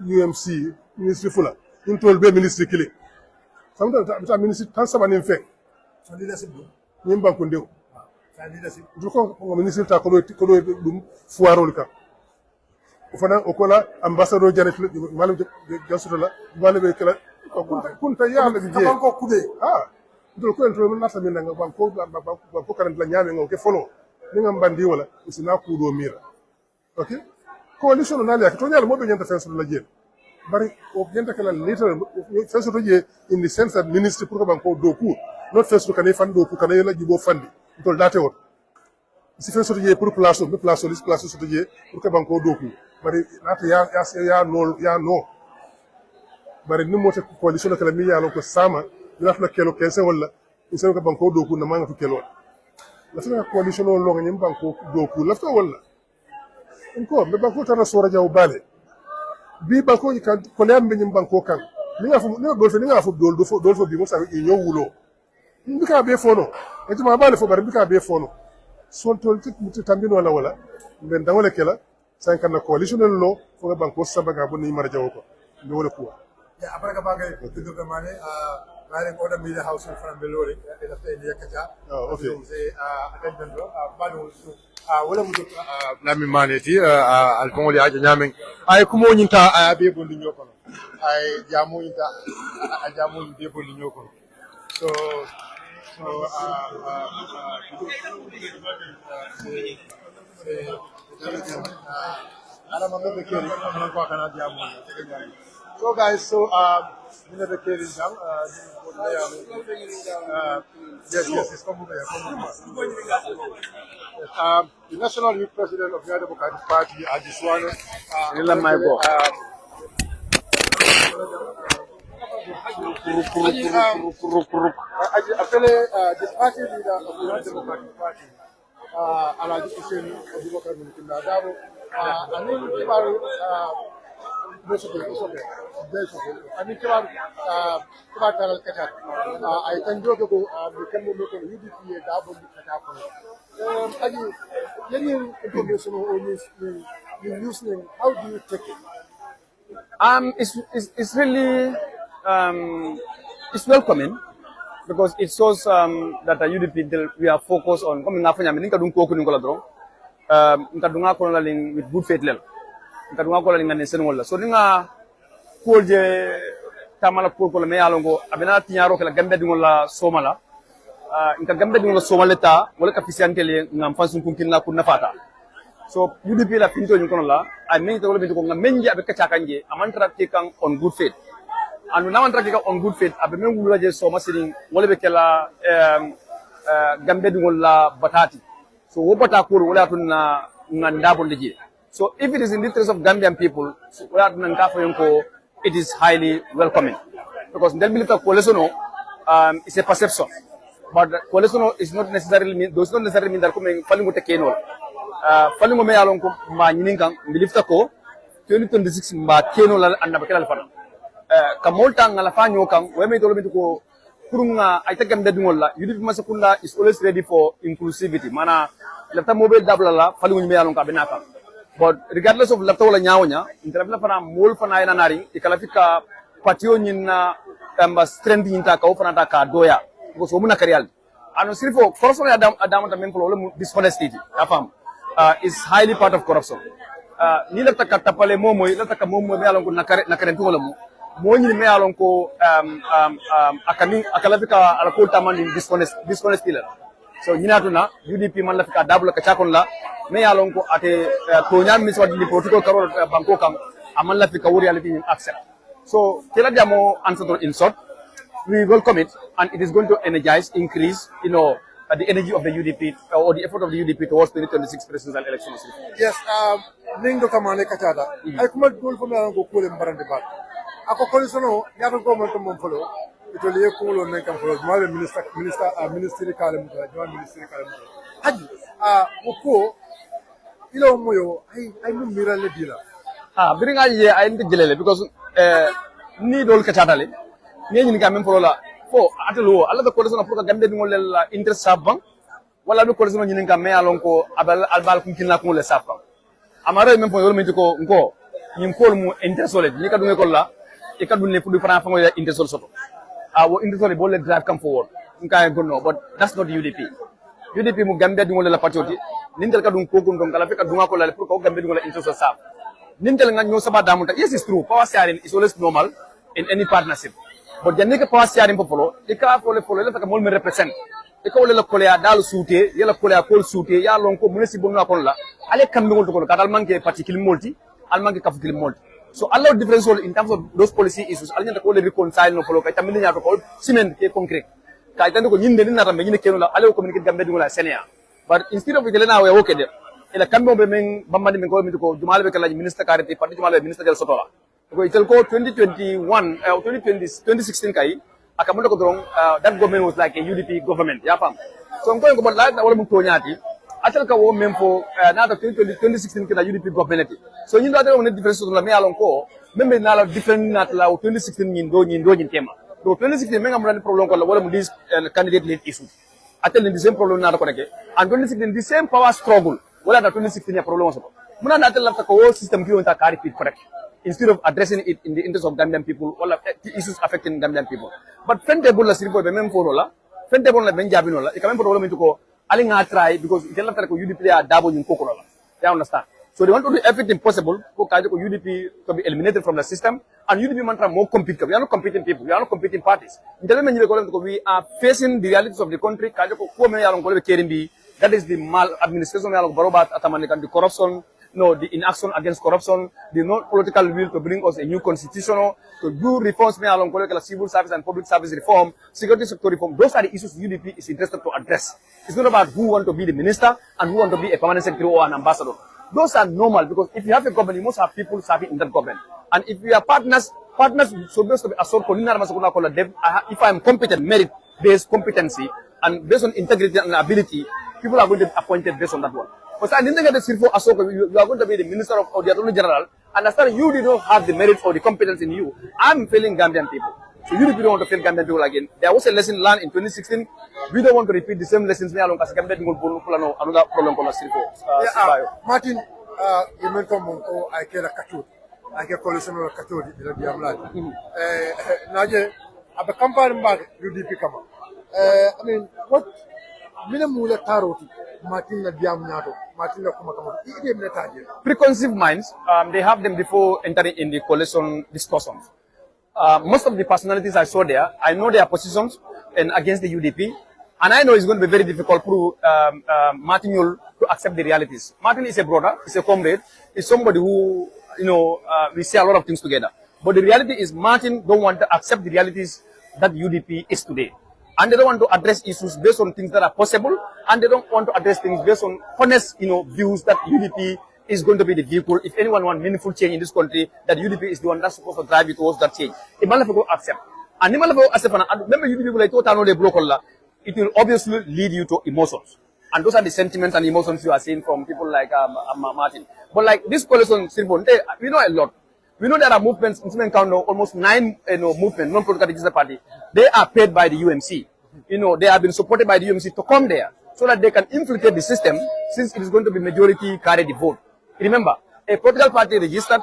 Speaker 4: UMC ministry fula intol be ministry kile samta ta ministry tan saba nin fe
Speaker 5: so leadership do
Speaker 4: nim banko ndew
Speaker 5: sa leadership
Speaker 4: du ko ministry ta ko do dum fuarol ka o fana o kola ambassadeur janet malam jasuto la balbe kala kunta ya la bije
Speaker 5: banko kube
Speaker 4: dol ko entro na tamin nga banko kan la nyame ngo ke folo ni ngam bandi wala usina ku do mira okay coalition na le to nyal mo be nyanta fenso la jeel bari o nyanta kala later fenso to je in the sense that ministry pour ko banko do ku not fenso kan fan do ku kan yela jibo fandi tol date won si fenso to je pour place to je pour ko banko do ku bari nata ya no bari ni mo te coalition kala mi ya lo ko sama dina la kelo kense wala inse ko banko do ku na ma ngatu kelo la fa coalition lo ngam banko do ku la fa wala ko be banko tara sora jaw bale bi banko kan ko le ambe nyim banko kan ni nga fu dol fo bi mo sa e nyo wulo bi ka be fono e tuma bale fo bar bi ka be fono son tol tit tambino wala ben dawale kala san kan coalition lo fo banko sabaga bo ni mara jaw ko be wala kuwa
Speaker 5: ya abara ka bagay ko tudo ka mane ngare ko da media house from belori e da fe ni yakata
Speaker 4: okay
Speaker 5: attendant balo wala mudo lami maneti alfon li aja nyamen ay kumo nyinta ay be bondi nyoko ay jamu nyinta jamu be bondi nyoko so ala mambe be keri ko kana jamu so guys so we never carry down yes come over the national youth president of the Democratic Party Ajiswane the party leader of the Democratic Party Alaji Hussein Abubakar Mukinda Dabo I can go to become local UDP double any information on listening, how do you take it?
Speaker 6: It's really it's welcoming because it shows that the UDP we are focused on coming after nyame ninka dun ko ko ngola dron nka dunga ko la ling with good faith lel nka dunga ko la ngane sen wala so ninga ko je tamala ko me yalongo abena tinyaro kala gambe dun wala somala nka gambe dun wala somaleta wala ka fisiantele ngam fansun kunkinna kun nafata so UDP la pinto ñu kono la ay men to wala be ko ngam menji abe ka kanje amantra ke kan on good faith and now mantra ke kan on good faith abe men wula je soma sirin wala be kala gambe dun wala batati so wo bata ko wala tun na nganda bon deje so if it is in the interest of Gambian people wala tun nga fa ko it is highly welcoming because del milita coalition is a perception but coalition is not necessarily mean does not necessarily mean that coming falingo te kenol falingo me yalon ko ma nyininkan milifta ko 2026 mba kenol anda bakala fana ka molta ngala fanyo kan we me tolo ko kurunga ay tagam dadungol la UDP masakunda is always ready for inclusivity mana lafta mobile dabla la falingo me yalon ka benaka but regardless of lafta wala nyawonya interabla fana mol fana ina nari ikalafika patio nyina strength inta ka ofanata ka doya because omuna karial ano sirfo corruption adam ta men ko lo dishonesty afam is highly part of corruption ni la taka tapale momo la taka momo me alon ko nakare to mo ni me alon ko akalafika ala ko tamani dishonesty la so nyinatuna UDP man la fika dabula ka chakon la me alon ko ate to nyam mi so di protocol karo banko kam aman la fika wori alati accept so kila jamo answer in short we welcome it and it is going to energize increase the energy of the UDP or the effort of the UDP towards the 2026 presidential elections.
Speaker 5: Yes, Ningo Kamane Kachada. I come at Gulf from Go Cool and Barandibat. Ako Colisono, Yato government to Monfolo, it will be a cool on Nakam for my ministry column, joint ministry column. Haji, Woko, Ilo Moyo, I'm Mira Ledila.
Speaker 6: Bring a year, I think Gilele because need all Kachatale. Ni kamen polola fo atelo alla ko lesona pour gambe bi ngol la interest sabang wala be ko lesona nyinin kam me alon ko albal kum kinna ko le sabang amara men po yol men ko ngo nyim ko mu interest ole ni kadu ko la e kadu ne pour franc fango interest ole soto wo interest ole bo le drive come forward nka gonno but that's not UDP mu gambe bi ngol la patrioti nintel kadu ko gon kala fe kadu ko la pour ko gambe bi ngol interest ole sab nintel nga nyo saba damuta yes it's true power sharing is always normal in any partnership. But the nigga pass sharing popolo, the car follow let a moment represent. The call a colea dal suite, yellow colea cold suite, yalonco, municipal napola, Ale can go to Catalmanke, particular multi, Almanke capital multi. So a lot of difference in terms of those policy issues. I didn't call every reconcile no follow, Catamina called cement, concrete. Kaitano in the Nata, Medina, I'll communicate Gambedula Senia. But instead of Elena, we are okay there. In a Cambo Bambani going to go to Malveka Minister Carity, particularly Minister Del Sotola. It will 2021, 2016 kai, akamundo ko drong that government was like a UDP government, yeah fam. So I'm going about like wala mo tonyati. Atal ka wo mempo na 2016 kina UDP government. So you know that one difference to la me alon ko, membe na la different na la 2016 nyin tema. So 2016 menga mo problem ko la wala mo this candidate lead issue. Atal the same problem na ko nake. And 2016 the same power struggle. Wala na 2016 ya problem so. Muna na atal la ka wo system ki wonta carry fit correct. Instead of addressing it in the interest of Gambian people, all of the issues affecting Gambian people. But Fentable la siripo be mem forola, Fentable la benjabinola, it come problem to go, alinga try because it cannot UDP are double in Kokorola. They understand. So they want to do everything possible for UDP to be eliminated from the system and UDP mantra more competitive. We are not competing people, we are not competing parties. We are facing the realities of the country, that is the maladministration, the corruption, the inaction against corruption, the non-political will to bring us a new constitution, to do reforms along civil service and public service reform, security sector reform. Those are the issues UDP is interested to address. It's not about who want to be the minister and who want to be a permanent secretary or an ambassador. Those are normal because if you have a government, you must have people serving in that government. And if you are partners so based on if I am competent, merit-based competency, and based on integrity and ability, people are going to be appointed based on that one. Because I didn't get the Sirfo Asoko, you are going to be the Minister of the Attorney General, and as far as you did not have the merit or the competence in you, I'm failing Gambian people. So you don't want to fail Gambian people again. There was a lesson learned in 2016. We don't want to repeat the same lessons now as Gambian people another problem called Sirfo.
Speaker 5: Martin, you mentioned Monko, I care a Katut. I get coalition of Katut, the Diamla. Naje, a company back, UDP come up. I mean, what minimum taroti?
Speaker 6: Preconceived minds, they have them before entering in the coalition discussions. Most of the personalities I saw there, I know their positions and against the UDP, and I know it's going to be very difficult for Martin Yule to accept the realities. Martin is a brother, he's a comrade, he's somebody who, we say a lot of things together. But the reality is Martin don't want to accept the realities that UDP is today. And they don't want to address issues based on things that are possible, and they don't want to address things based on honest, views that UDP is going to be the vehicle. If anyone wants meaningful change in this country, that UDP is the one that's supposed to drive it towards that change. If Malafego accept, and remember UDP like it will obviously lead you to emotions, and those are the sentiments and emotions you are seeing from people like Martin. But like this coalition, we know a lot. We know there are movements, almost 9 movements, non-political registered party. They are paid by the UMC. They have been supported by the UMC to come there so that they can infiltrate the system since it is going to be majority carry the vote. Remember, a political party registered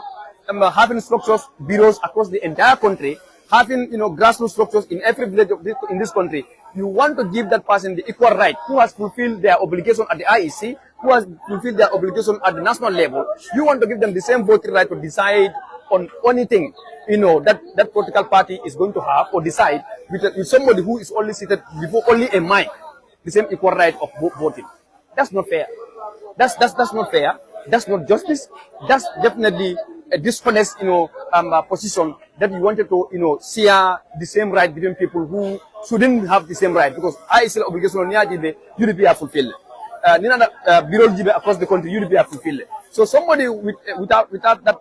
Speaker 6: having structures, bureaus across the entire country having, grassroots structures in every village in this country. You want to give that person the equal right, who has fulfilled their obligation at the IEC, who has fulfilled their obligation at the national level. You want to give them the same voting right to decide on anything, that political party is going to have or decide with somebody who is only seated before only a mic, the same equal right of voting. That's not fair. That's not fair. That's not justice. That's definitely a dishonest, position that you wanted to, share the same right between people who shouldn't have the same right, because I is obligation on UDP are fulfilled. Across the country, UDP are fulfilled. So somebody without that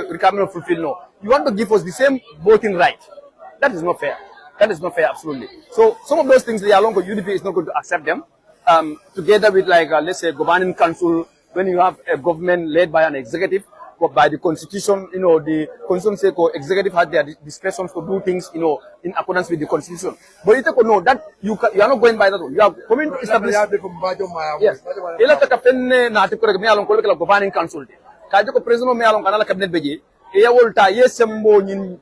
Speaker 6: requirement fulfilled, no. You want to give us the same voting right. That is not fair. That is not fair, absolutely. So some of those things, they are long, UDP is not going to accept them. Together with, let's say, governing council, when you have a government led by an executive, but by the constitution, the constitution says executive has their discretion to do things, in accordance with the constitution. But you know that you are not going by that. You are coming to establish. Yes. Governing council. Kajo president me along kanala cabinet beji. Eya wolta yesembo nyin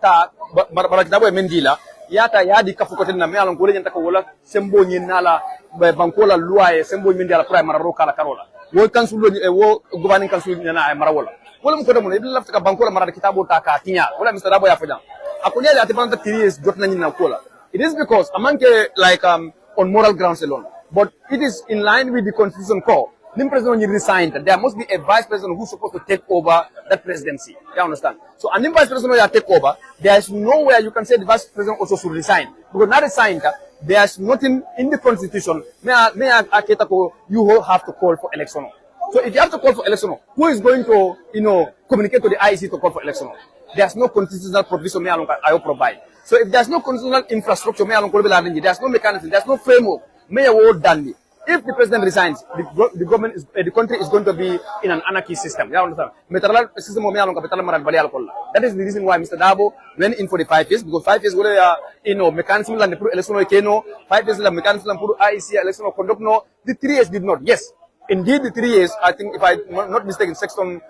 Speaker 6: ta barakitabo mendila. Yata yadi kafukoten na me along kole nyanta ko wola sembo nyin nala bankola luaye sembo nyin dala prime mararo kala karola. Wo council wo governing council na marawola. Wala mo ko damo ibil lafta ka bankola marada kitabo ta ka tinya. Wala Mr. Dabo ya fajan. Akunya ya tepanta 3 years jot na nyin na kola. It is because amanke on moral grounds alone. But it is in line with the constitution core. The president resigned. There must be a vice president who's supposed to take over that presidency. You understand? So, and the vice president will take over. There is nowhere you can say the vice president also should resign. Because not resigned, there is nothing in the constitution. You have to call for election. So, if you have to call for election, who is going to, communicate to the IEC to call for election? There's no constitutional provision I will provide. So, if there's no constitutional infrastructure, there's no mechanism, there's no framework, if the president resigns, the government the country is going to be in an anarchy system. You understand? That is the reason why Mr. Dabo went in for the 5 years, because 5 years mechanism and the election 5 years mechanism IEC election conduct no. The 3 years did not. Yes, indeed the 3 years. I think if I'm not mistaken, section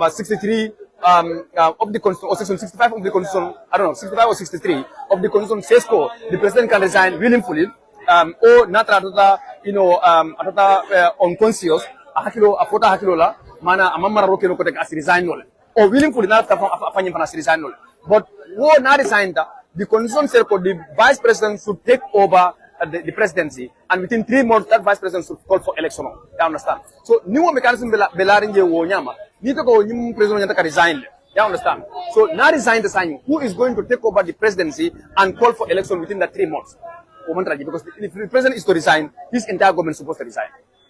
Speaker 6: 63 of the constitution, or section 65 of the constitution, I don't know, 65 or 63 of the constitution says so the president can resign willingly. Or not unconscious, mana amamara roke no kotek as resign nole. Or willingly not as resign nole. But who not resigned, the constitution said the vice president should take over the presidency, and within 3 months that vice president should call for election. You understand? So new mechanism belaringe wo nyama. Nito ko new president yantaka resign. You understand? So now resign the signing. Who is going to take over the presidency and call for election within that 3 months? Because if the president is to resign, his entire government is supposed to resign.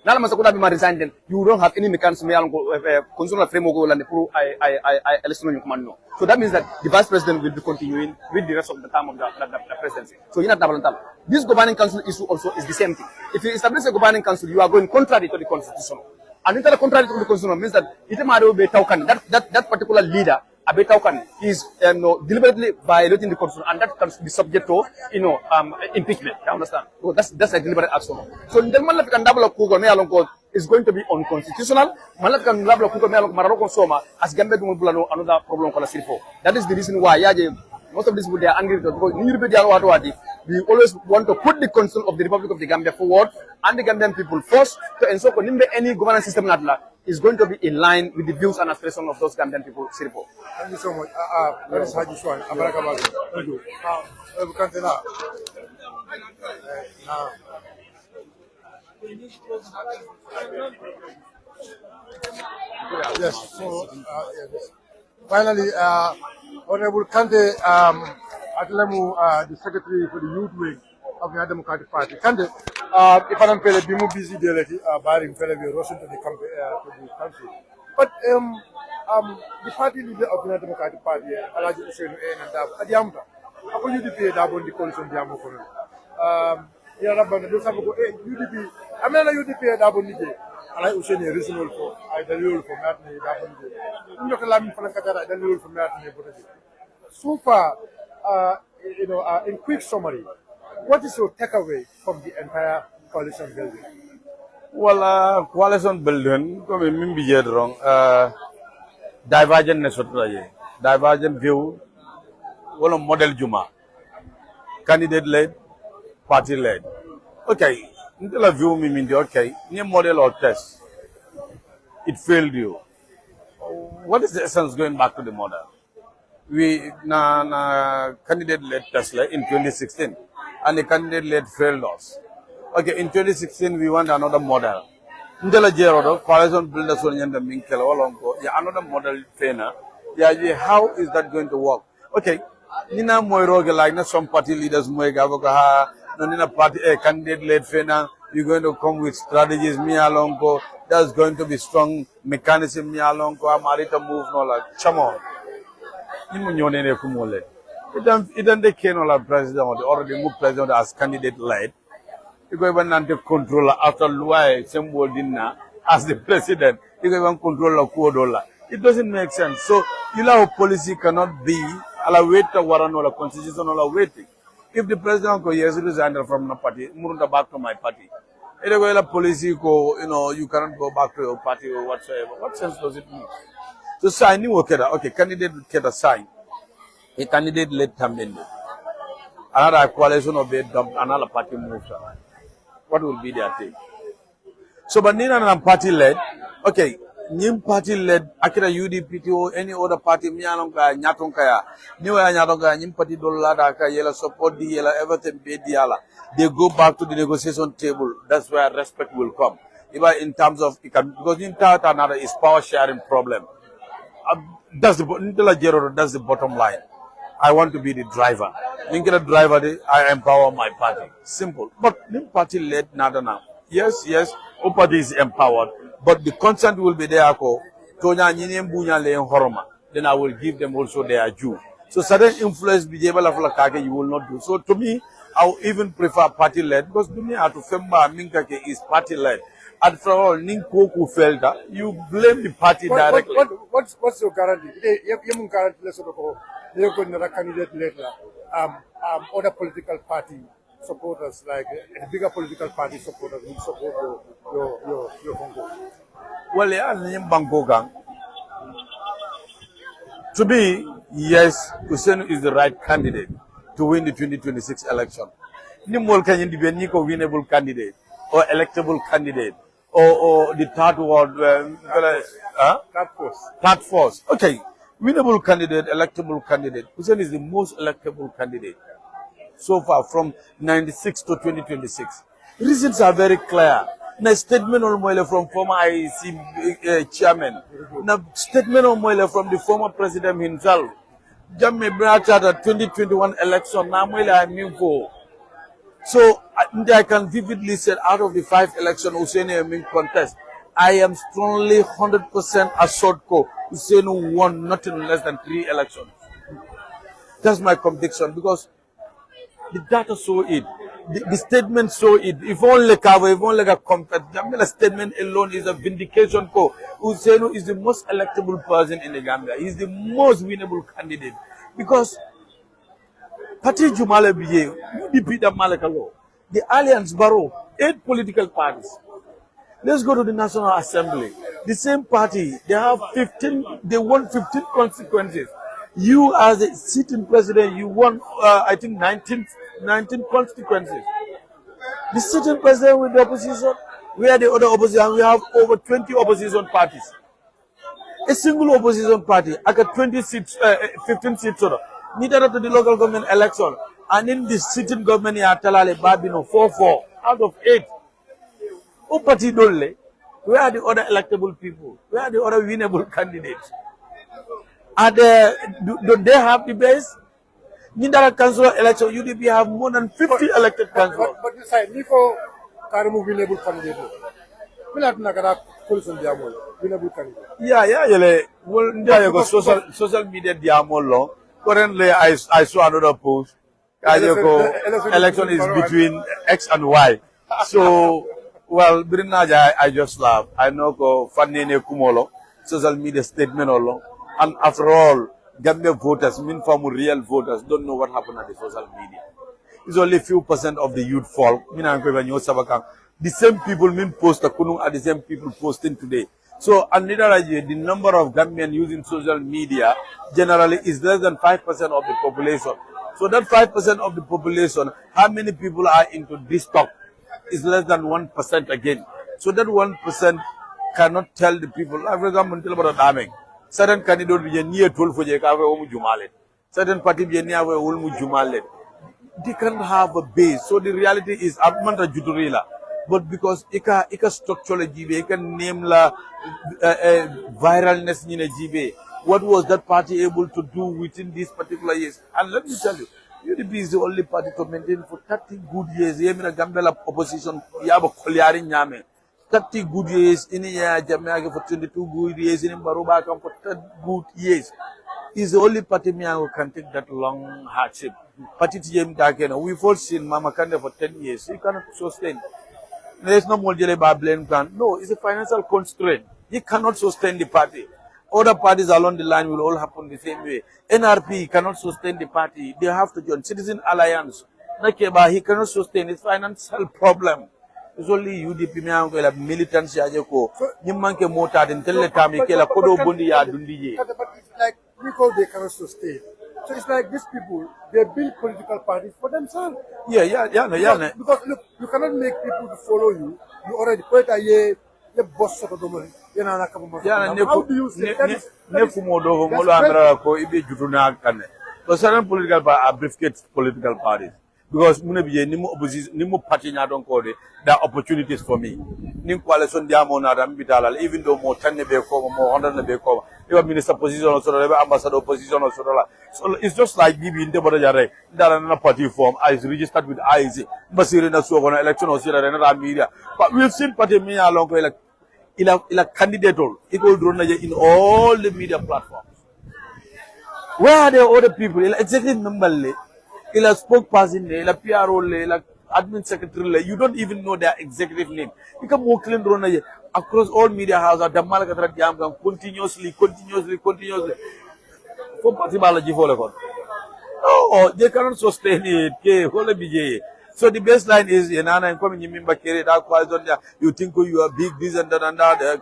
Speaker 6: Now, resign, then you don't have any mechanism constitutional framework election. So that means that the vice president will be continuing with the rest of the term of the presidency. So this governing council issue also is the same thing. If you establish a governing council, you are going contrary to the constitution. And contrary to the constitution means that that particular leader is deliberately violating the constitution, and that can be subject to impeachment. You understand? So that's a deliberate action. So the Malaf can double up is going to be unconstitutional. Malaf can double up Marocco Soma as Gambe Bulano another problem called Silfo. That is the reason why most of these people they are angry because we always want to put the constitution of the Republic of the Gambia forward and the Gambian people first to ensure that any governance system is going to be in line with the views and aspirations of those Gambian people. Sirpo.
Speaker 5: Thank you so much. That is Haji Swan. Thank you. Yes. So, yes. Finally, Honorable Kante Atlemu, the Secretary for the Youth Wing of the Democratic Party. Kante, if I'm busy, barring fellow Russian to the country. But the party leader of the Democratic Party, Alaji Hussein and Adiamta, upon UDP, Dabo, the coalition, Diamo. UDP, I'm not a UDP, Dabo Nige. I Hussein is reasonable for I deliver for Matney, Dabo Nige. I'm not allowing for Nakata, I deliver for Matney. So far, in quick summary, what is your takeaway from the entire coalition building?
Speaker 7: Well, coalition building, divergent divergent view, wala model juma. Candidate led, party led. Okay, until I view me mean okay, new model or test. It failed you. What is the essence going back to the model? We na candidate led test in 2016 and the candidate led failed us. Okay, in 2016 we want another model. Ndela jero coalition builders on yanda minkel olonko ya another model trainer. Yeah, how is that going to work? Okay, nina moiroge like na some party leaders moiga ha no nina party candidate led trainer. You're going to come with strategies me alonko. There's going to be strong mechanism me alonko. Amarita move no like come on. Nimu nyone ne kumole. Idan de kenola president or already move president as candidate led. You go even under control after Luai Sembo Dinna as the president. You go even control Kuodola. It doesn't make sense. So, your policy cannot be a wait a warrant or a constitution or a waiting. If the president go yes resign from the party, murunda back to my party. Anyway, the policy go, you cannot go back to your party or whatsoever. What sense does it make? So signing okay, candidate get a sign. A candidate led terminated. Another coalition of bed dumped, another party moved around. What will be their take? So, but Nina and party led, okay, Nim party led, Akira UDP or any other party, Mianonka, Nyatonkaya, New Nyatonka, Nim party Doladaka, Yella support the Yella, everything be the they go back to the negotiation table. That's where respect will come. Even in terms of, because in Tata another is power sharing problem. That's the bottom line. I want to be the driver. Ninka driver, I empower my party. Simple. But the party led nada now. Yes, all party is empowered, but the consent will be there. Then I will give them also their due. So certain influence you will not do. So to me, I would even prefer party led because to me, is party led. And for all, you blame the party directly.
Speaker 5: What's your guarantee? You guarantee you're going to candidate later. Other political party supporters, like a bigger political party supporters, will support your Congo.
Speaker 7: Well, yeah, Bangkok. To me, yes, Kusenu is the right candidate to win the 2026 election. Nimol can be a winnable candidate or electable candidate or the third word. Third force. Okay. Winnable candidate, electable candidate. Hussein is the most electable candidate so far from 96 to 2026. Reasons are very clear. Na statement on from former IEC chairman. Na statement on from the former president himself. Jamme Brata the 2021 election. Na I mean for. So I can vividly say out of the 5 elections Hussein Amin contest, I am strongly 100% assured Hussein won nothing less than 3 elections. That's my conviction because the data show it. The statement show it. If only a compared, the statement alone is a vindication. Hussein is the most electable person in the Gambia. He's the most winnable candidate because Parti Jumale Biye, UDP the Malakalo, the Alliance Barrow, 8 political parties. Let's go to the National Assembly. The same party, they won 15 constituencies. You as a sitting president, you won, I think 19 constituencies. The sitting president with the opposition, we are the other opposition, we have over 20 opposition parties. A single opposition party, I got 20 seats, 15 seats, needed up to the local government election. And in the sitting government, Talale Babino, 4-4 out of 8. Party Dole, where are the other electable people? Where are the other winnable candidates? Do they have the base? Nindara council election, UDP have more than 50 elected councillors.
Speaker 5: But you say, Nico Karamu winnable candidate. Winnable candidate.
Speaker 7: Yeah. Well, social media diamolo. Currently, I saw another post. Election is between X and Y. So, well, Brinaja, I just laugh. I know Fanene Kumolo, social media statement alone. And after all, Gambia voters, real voters, don't know what happened at the social media. It's only few % of the youth fall. The same people post are the same people posting today. So, the number of Gambians using social media generally is less than 5% of the population. So that 5% of the population, how many people are into this talk is less than 1% again. So that 1% cannot tell the people. For example, certain candidates be near 12 for Jumale. Certain party be near Jumale. They can have a base. So the reality is Abmanta Juturila. But because ika structural jibe, ika name la viralness in a jibe. What was that party able to do within these particular years? And let me tell you, UDP is the only party to maintain for 30 good years. Yemina Gambela opposition, yaba Koliari Nyame. 30 good years in Jamaica for 22 good years in Baruba for 30 good years. Is the only party who can take that long hardship. Party TM Dagena, we've all seen Mama Kanda for 10 years. You cannot sustain. There's no more blame plan. No, it's a financial constraint. You cannot sustain the party. Other parties along the line will all happen the same way. NRP cannot sustain the party. They have to join Citizen Alliance. Nakeba, he cannot sustain his financial problem. It's only UDP militants. Nimanke mota and teletami kela kodo bundi ya dundi.
Speaker 5: But it's like because they cannot sustain. So it's like these people, they build political parties for themselves.
Speaker 7: Yeah.
Speaker 5: Because look, you cannot make people to follow you. You already put a year, the boss of the money. How do you say that?
Speaker 7: But certain political parties are briefcase political parties. Because nimu party don't call it, there are opportunities for me. Nim coalition even though more 10 more 100 even minister position also, ambassador position also. So it's just like Bibi in the Bodajare, that another party form is registered with IZ, Basirina Suavana election or another media. But we've seen party me along like a candidate in all the media platforms. Where are the other people? Executive member, a spokesperson, a PRO, a admin secretary, you don't even know their executive name. You can walk in across all media houses, the Malakatra Yam continuously. Oh, they cannot sustain it. So the baseline is you think you are big, this and that and that.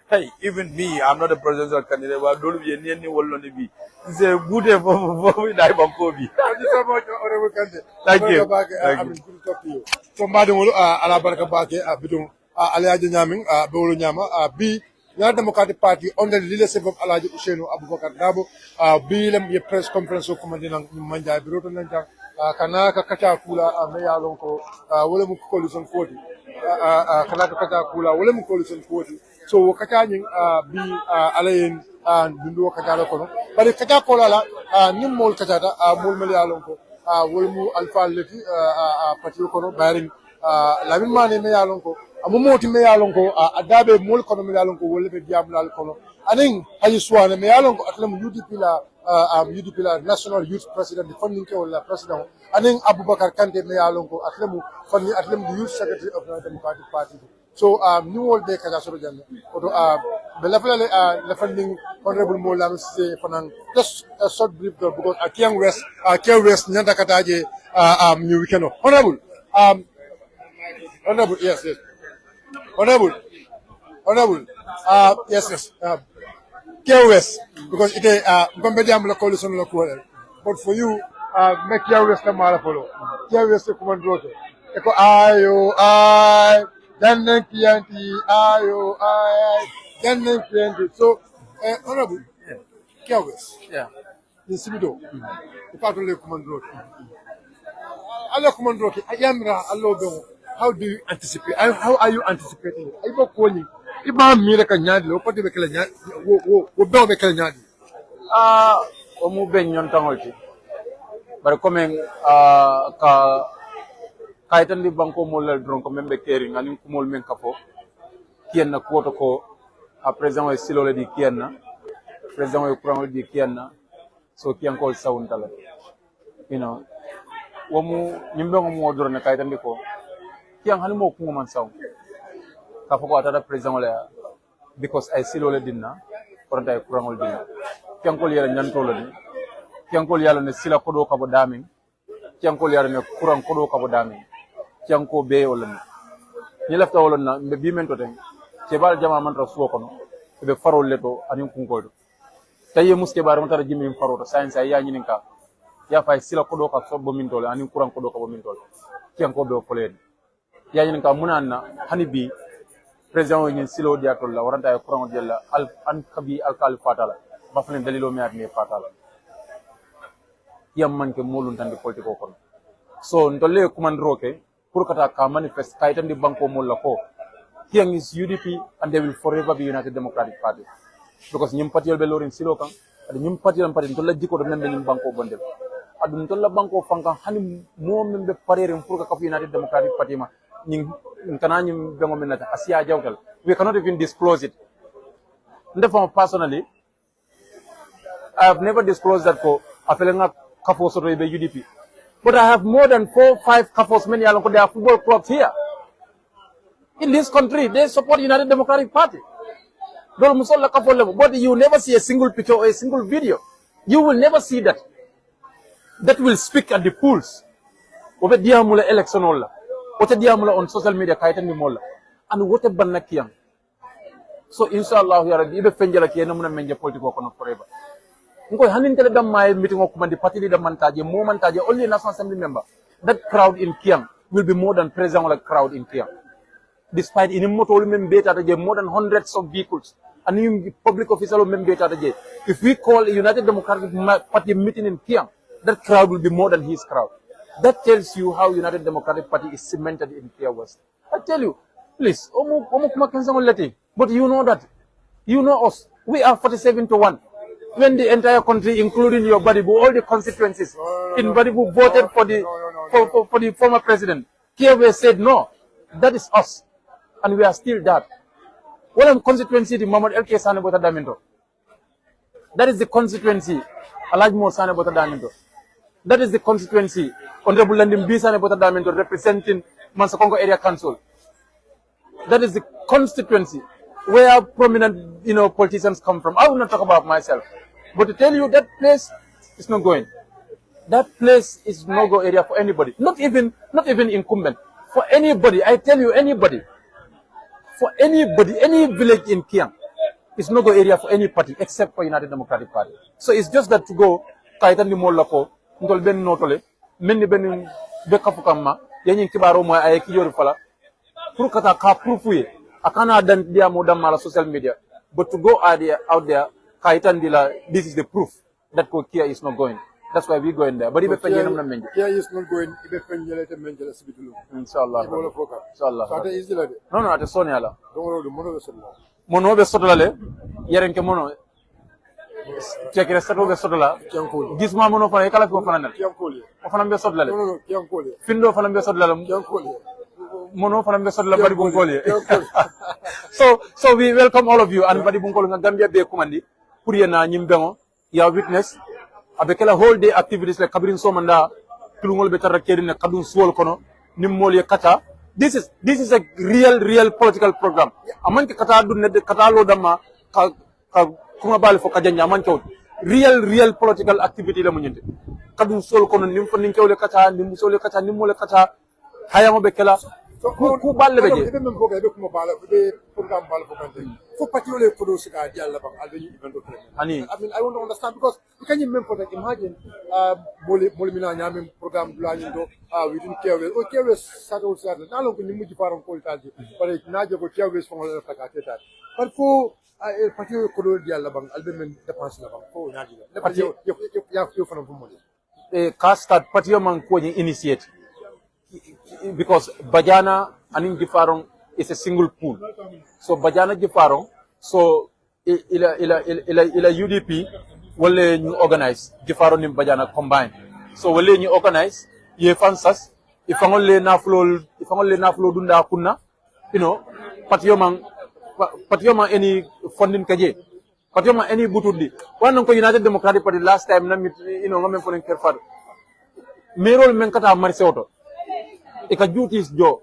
Speaker 7: Hey, even me, I'm not a presidential candidate, but don't be any be. It's a good for me. Thank you so much, Honorable Kande.
Speaker 5: Thank you. I'm good to talk to you. So, Madam Alabaraka Bake, Bidum, Alaja Nyaming, Bolo Nyama, B. The Democratic Party under the leadership of Alaji Ushenu Abubakar Dabo, Bilem, your press conference of Commanding Manja, Birotan, Kanaka Katakula, Mayalonko, Willem Coalition 40, Kanaka Katakula, Willem Coalition 40. So, Katani be Alain and Bindu Katalakono. But if Katakola, Nimol Katata, Mulmelialonko, Wilmu Alpha Leti, Patiokono, Baring, Lavimani Mayalonko. Amumoti Mayalonko, Adabe Mulkono Mayalonko, will be Diablo Kono. I think Hayuswan Mayalonko, Atlam UDP National Youth President, the funding president. I think Abubakar Kante Mayalonko, Atlemu, funding Atlem, the Youth Secretary of the Democratic Party. So, New World Day Kajasorojan, the funding Honorable Molam say for just a short brief because Kiang West, Nanta Kataje, New Weekend. Honorable, yes. Honorable, yes. KOS, because it is Gombediam coalition local. But for you, make KOS the Marapolo. KOS the command rotor. Echo I, then Kianti, then Kianti. So, Honorable, KOS. Yeah. In Simido, the part of the command rotor. Allah command rotor, Ayamra, Allah. How do you anticipate? How are you anticipating? I go calling. Iba mira kanyadi. Opa di bekele nyadi. Wo bekele nyadi.
Speaker 6: Omu ben yon tangolti. Bar komen kaitan di banko molal dron ko membe kering anin kumol men kafo. Kien na kuoto ko president wa silole di kien na. President wa kurang di kien na. So kien ko sound tala. You know. Womu nyimbe ngomu odoro na kaitan di ko. Kiang halimo ko man saw ka foko atata president wala because I still ole dinna koranta e kurangol dinna kiang ko yela nyanto la ni kiang ko yala ne sila kodo ka bo damin kiang ko yala ne kurang kodo ka bo damin kiang ko be wala ni lafta wala na be bi men to ten kebal jama man ra suwo kono be farol leto anin kunkoydo taye muske bar mata jimi farota science ya nyinin ka ya fay sila ko do ka sobbo min tole anin kuran ko do ka bo min tole kian ko be folen ya nyinin ka munanna hani bi president ngi silo dia tolla waranta e kuran della al an kabi al kal fatala ba falen dalilo mi adne fatala yam man ke molun tan de politiko kono so ndolle kumandroke pour kata ka manifest kaitan di banko molla ko Kiang is UDP and they will forever be United Democratic Party. Because nyim party be lorin silo kan, adi nyim party ntolla jiko do membe nyim banko bondel. Adu ntolla banko fankan hani mo membe parerin pour ka United Democratic Party ma nyim kana nyim bengo menata asia jawgal. We cannot even disclose it. Therefore, personally, I have never disclosed that ko afelenga kafo so be UDP. But I have more than 4-5 kafos many along there are football clubs here. In this country, they support United Democratic Party. But you never see a single picture or a single video. You will never see that. That will speak at the polls. Obe diamula election olla. Ote diamula on social media kaitan ni molla. And what a banakiyang. So inshallah ya rabbi ibe fenjala kiyana muna menja politiko kono forever. Ngo hanin tele dam my meeting of command party leader mantaje mo mantaje only national assembly member. That crowd in Kiang will be more than president crowd in Kiang. Despite in motor more than hundreds of vehicles and in public official if we call a United Democratic Party meeting in Kiang, that crowd will be more than his crowd. That tells you how United Democratic Party is cemented in Kiang West. I tell you, please, but you know that. You know us. We are 47-1. When the entire country, including your Badibu, all the constituencies in Badibu voted for the former president, Kiang West said no. That is us. And we are still that. What am constituency the Muhammad LK Sane Bota Daminto? That is the constituency Alajmo Sane Bota Daminto. That is the constituency Honorable Landim B Sane Bota Daminto representing Mansakongo Area Council. That is the constituency where prominent politicians come from. I will not talk about myself. But to tell you that place is not going. That place is no-go area for anybody. Not even incumbent. For anybody, I tell you anybody. For anybody, any village in Kiang, it's no-go area for any party except for United Democratic Party. So it's just that to go, kaitan ni mola ko, ndol ben notole, men ni ben bekafukama, yanyin kibaro mo ay kijori fala, pour kata ka proofwe, akana dan dia mo dam mala social media, but to go out there, kaitan dila, this is the proof that Kia is not going. That's why we go in there. But if Kia is not going, Inshallah. Inshallah. No, at the Sonia. Mono be sotolale. Yeren ke mono. Check the stato be sotola. Gisma mono fa kala ko fanana. O fanam be sotolale. No, Findo fanam be sotolale. Mono fanam be sotolale bari bunkole. So we welcome all of you and bari bunkole nga Gambia be kumandi pour yena nyimbengo ya witness avec la whole day activities like Kabrin Somanda, Tulungol Betara Kedin, Kadun Swol Kono, Nimmolia Kata. This is a real political program. Amanke Kata do net Katalo Dama Kumabal for Kajanya Manko. Real political activity la munyente. Kadun Swol Kono, Nimfoninko Kata, Nimsole Kata, Nimola Kata, Hayamo Bekela. Ku balle beje
Speaker 5: even ko be ko bala be program bala ko kante fo patiole ko do sika dialla bang albe event do
Speaker 6: ani
Speaker 5: I mean I want to understand because you can even for that imagine moli mina nyame program la ñu do within kewe sato na lon ko ni muji faram ko talji pare na jogo kewe fo ngol ta ka teta par fo patiole ko do dialla bang albe men dépense la bang fo ñaaji la patio yo fanam fo moli
Speaker 6: e kastat patio man ko ni initiate because Bajana and Gifarong is a single pool. So Bajana Gifarong, so ila UDP wale ñu organize Gifarong and Bajana combine. So wale ñu organize ye fansas ifangol le naflo dunda kunna patio man any funding kaje patio man any butudi wan ko United Democratic Party last time na ngamen fonen kerfado merol men kata marse auto eka duties jo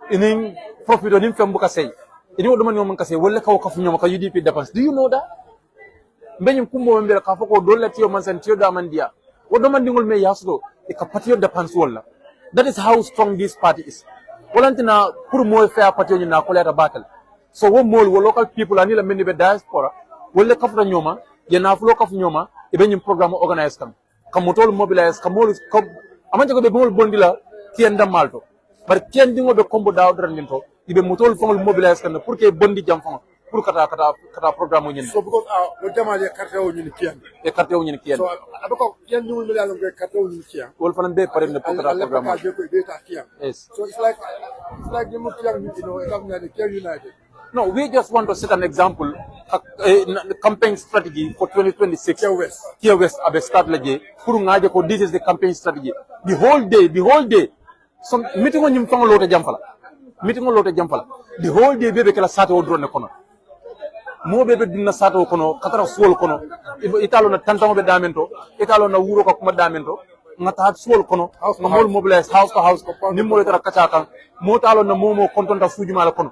Speaker 6: inin profit onim fembuka say ini wodo man man kase wala ka wakafu nyoma ka UDP dépense. Do you know that mbenyum kumbo mbere ka fako dolla tiyo man san tiyo da man dia wodo man dingol me yasdo eka patio dépense wala. That is how strong this party is. Walantina pour moy fair patio ni na ko leta battle
Speaker 8: So wo mol wo local people ani la meni be diaspora wolle kafuta nyoma ye na fulo kafu nyoma e be nyim programme organize kam motol mobilize kamol kom amanje ko be mol bondila tienda malto bar tiendi ngo be kombo daw dran minto ibe motol fongol mobilize kan pour que bondi jam fong pour kata programme nyen
Speaker 5: so because lo jamaje carte o ñini kiyan
Speaker 8: e carte o nyen kiyan
Speaker 5: so abako kiyan dum mi yalon ko carte o ñini kiyan
Speaker 8: wol fanan be pare ne pour kata programme
Speaker 5: yes so it's like you kiyan you know the Kiyan United.
Speaker 8: No, we just want to set an example, a campaign strategy for 2026. Here West abe start laje. Kuru ngaje ko this is the campaign strategy. The whole day. Some meeting on nyimfango lote jamfala. The whole day bebe kala sate o drone kono. Mo bebe dinna sate o kono, katara suol kono. Italo na tantango be damento, italo na wuro ka kuma damento. Ngata suol kono, ngamol mobilize house to house. Nimmo le tara kachaka. Mo talo na momo kontonta sujuma la kono.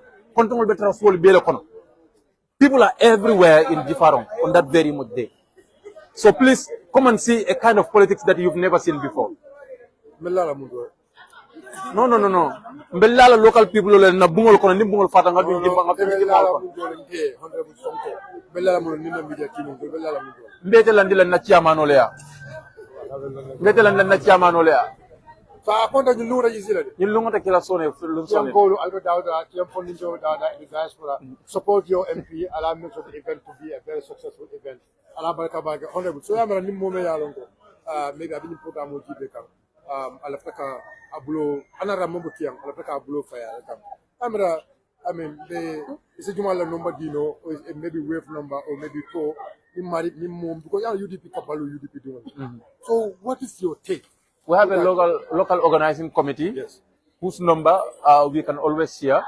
Speaker 8: People are everywhere in Jifarong on that very much day. So please come and see a kind of politics that you've never seen before. No. Mbellala local people le na bungol kono ni bungol fata nga dum jimba nga mbete landila na chiamano le ya.
Speaker 5: Sa konta ñu lunga ji sila de
Speaker 8: ñu lunga ta kila sone lu sone
Speaker 5: ko alba dawda ci fondinjo dawda in diaspora support your MP ala make sure the event to be a very successful event ala baraka baga honorable so yamara nim mome ya lonko maybe abini programme o jibe kam ala taka abulo anara mombo kiyam ala taka abulo faya kam amara I mean is a jumala number dino or maybe wave number or maybe 4 in married mom because UDP kapalu UDP doing so what is your take?
Speaker 8: We have a local organizing committee,
Speaker 5: yes,
Speaker 8: whose number we can always share.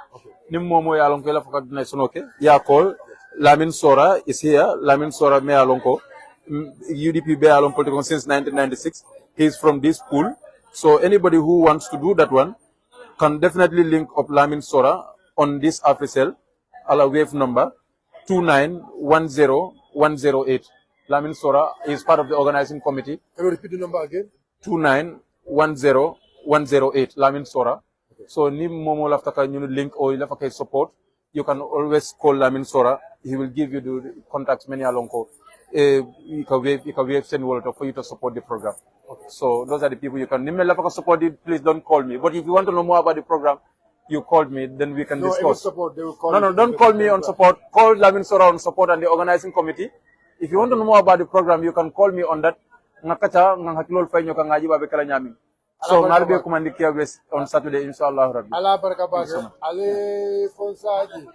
Speaker 8: Nimmomo ya lonko la fakat na sonoke. Ya call Lamin Sora is here. Lamin Sora me alonko. UDP be along political since 1996. He is from this school. So anybody who wants to do that one can definitely link up Lamin Sora on this AfriCell. Ala wave number 2910108. Lamin Sora is part of the organizing committee.
Speaker 5: Can you repeat the number again?
Speaker 8: 2910108 Lamin Sora. Okay. So ni momo laftaka ñu link or lafaka support, you can always call Lamin Sora. He will give you the contacts many alonko. You can wave send wallet for you to support the program. Okay. So those are the people you can lafaka support it, please don't call me. But if you want to know more about the program, you called me, then we can discuss.
Speaker 5: Support, they will call
Speaker 8: no, don't call me on support. Call Lamin Sora on support and the organizing committee. If you want to know more about the program, you can call me on that. Ngakacha ngakilol fay nyoka ngaji babe kala nyami so ngalbe kumandikia on Saturday inshallah rabbi
Speaker 5: ala baraka ba ale fonsaji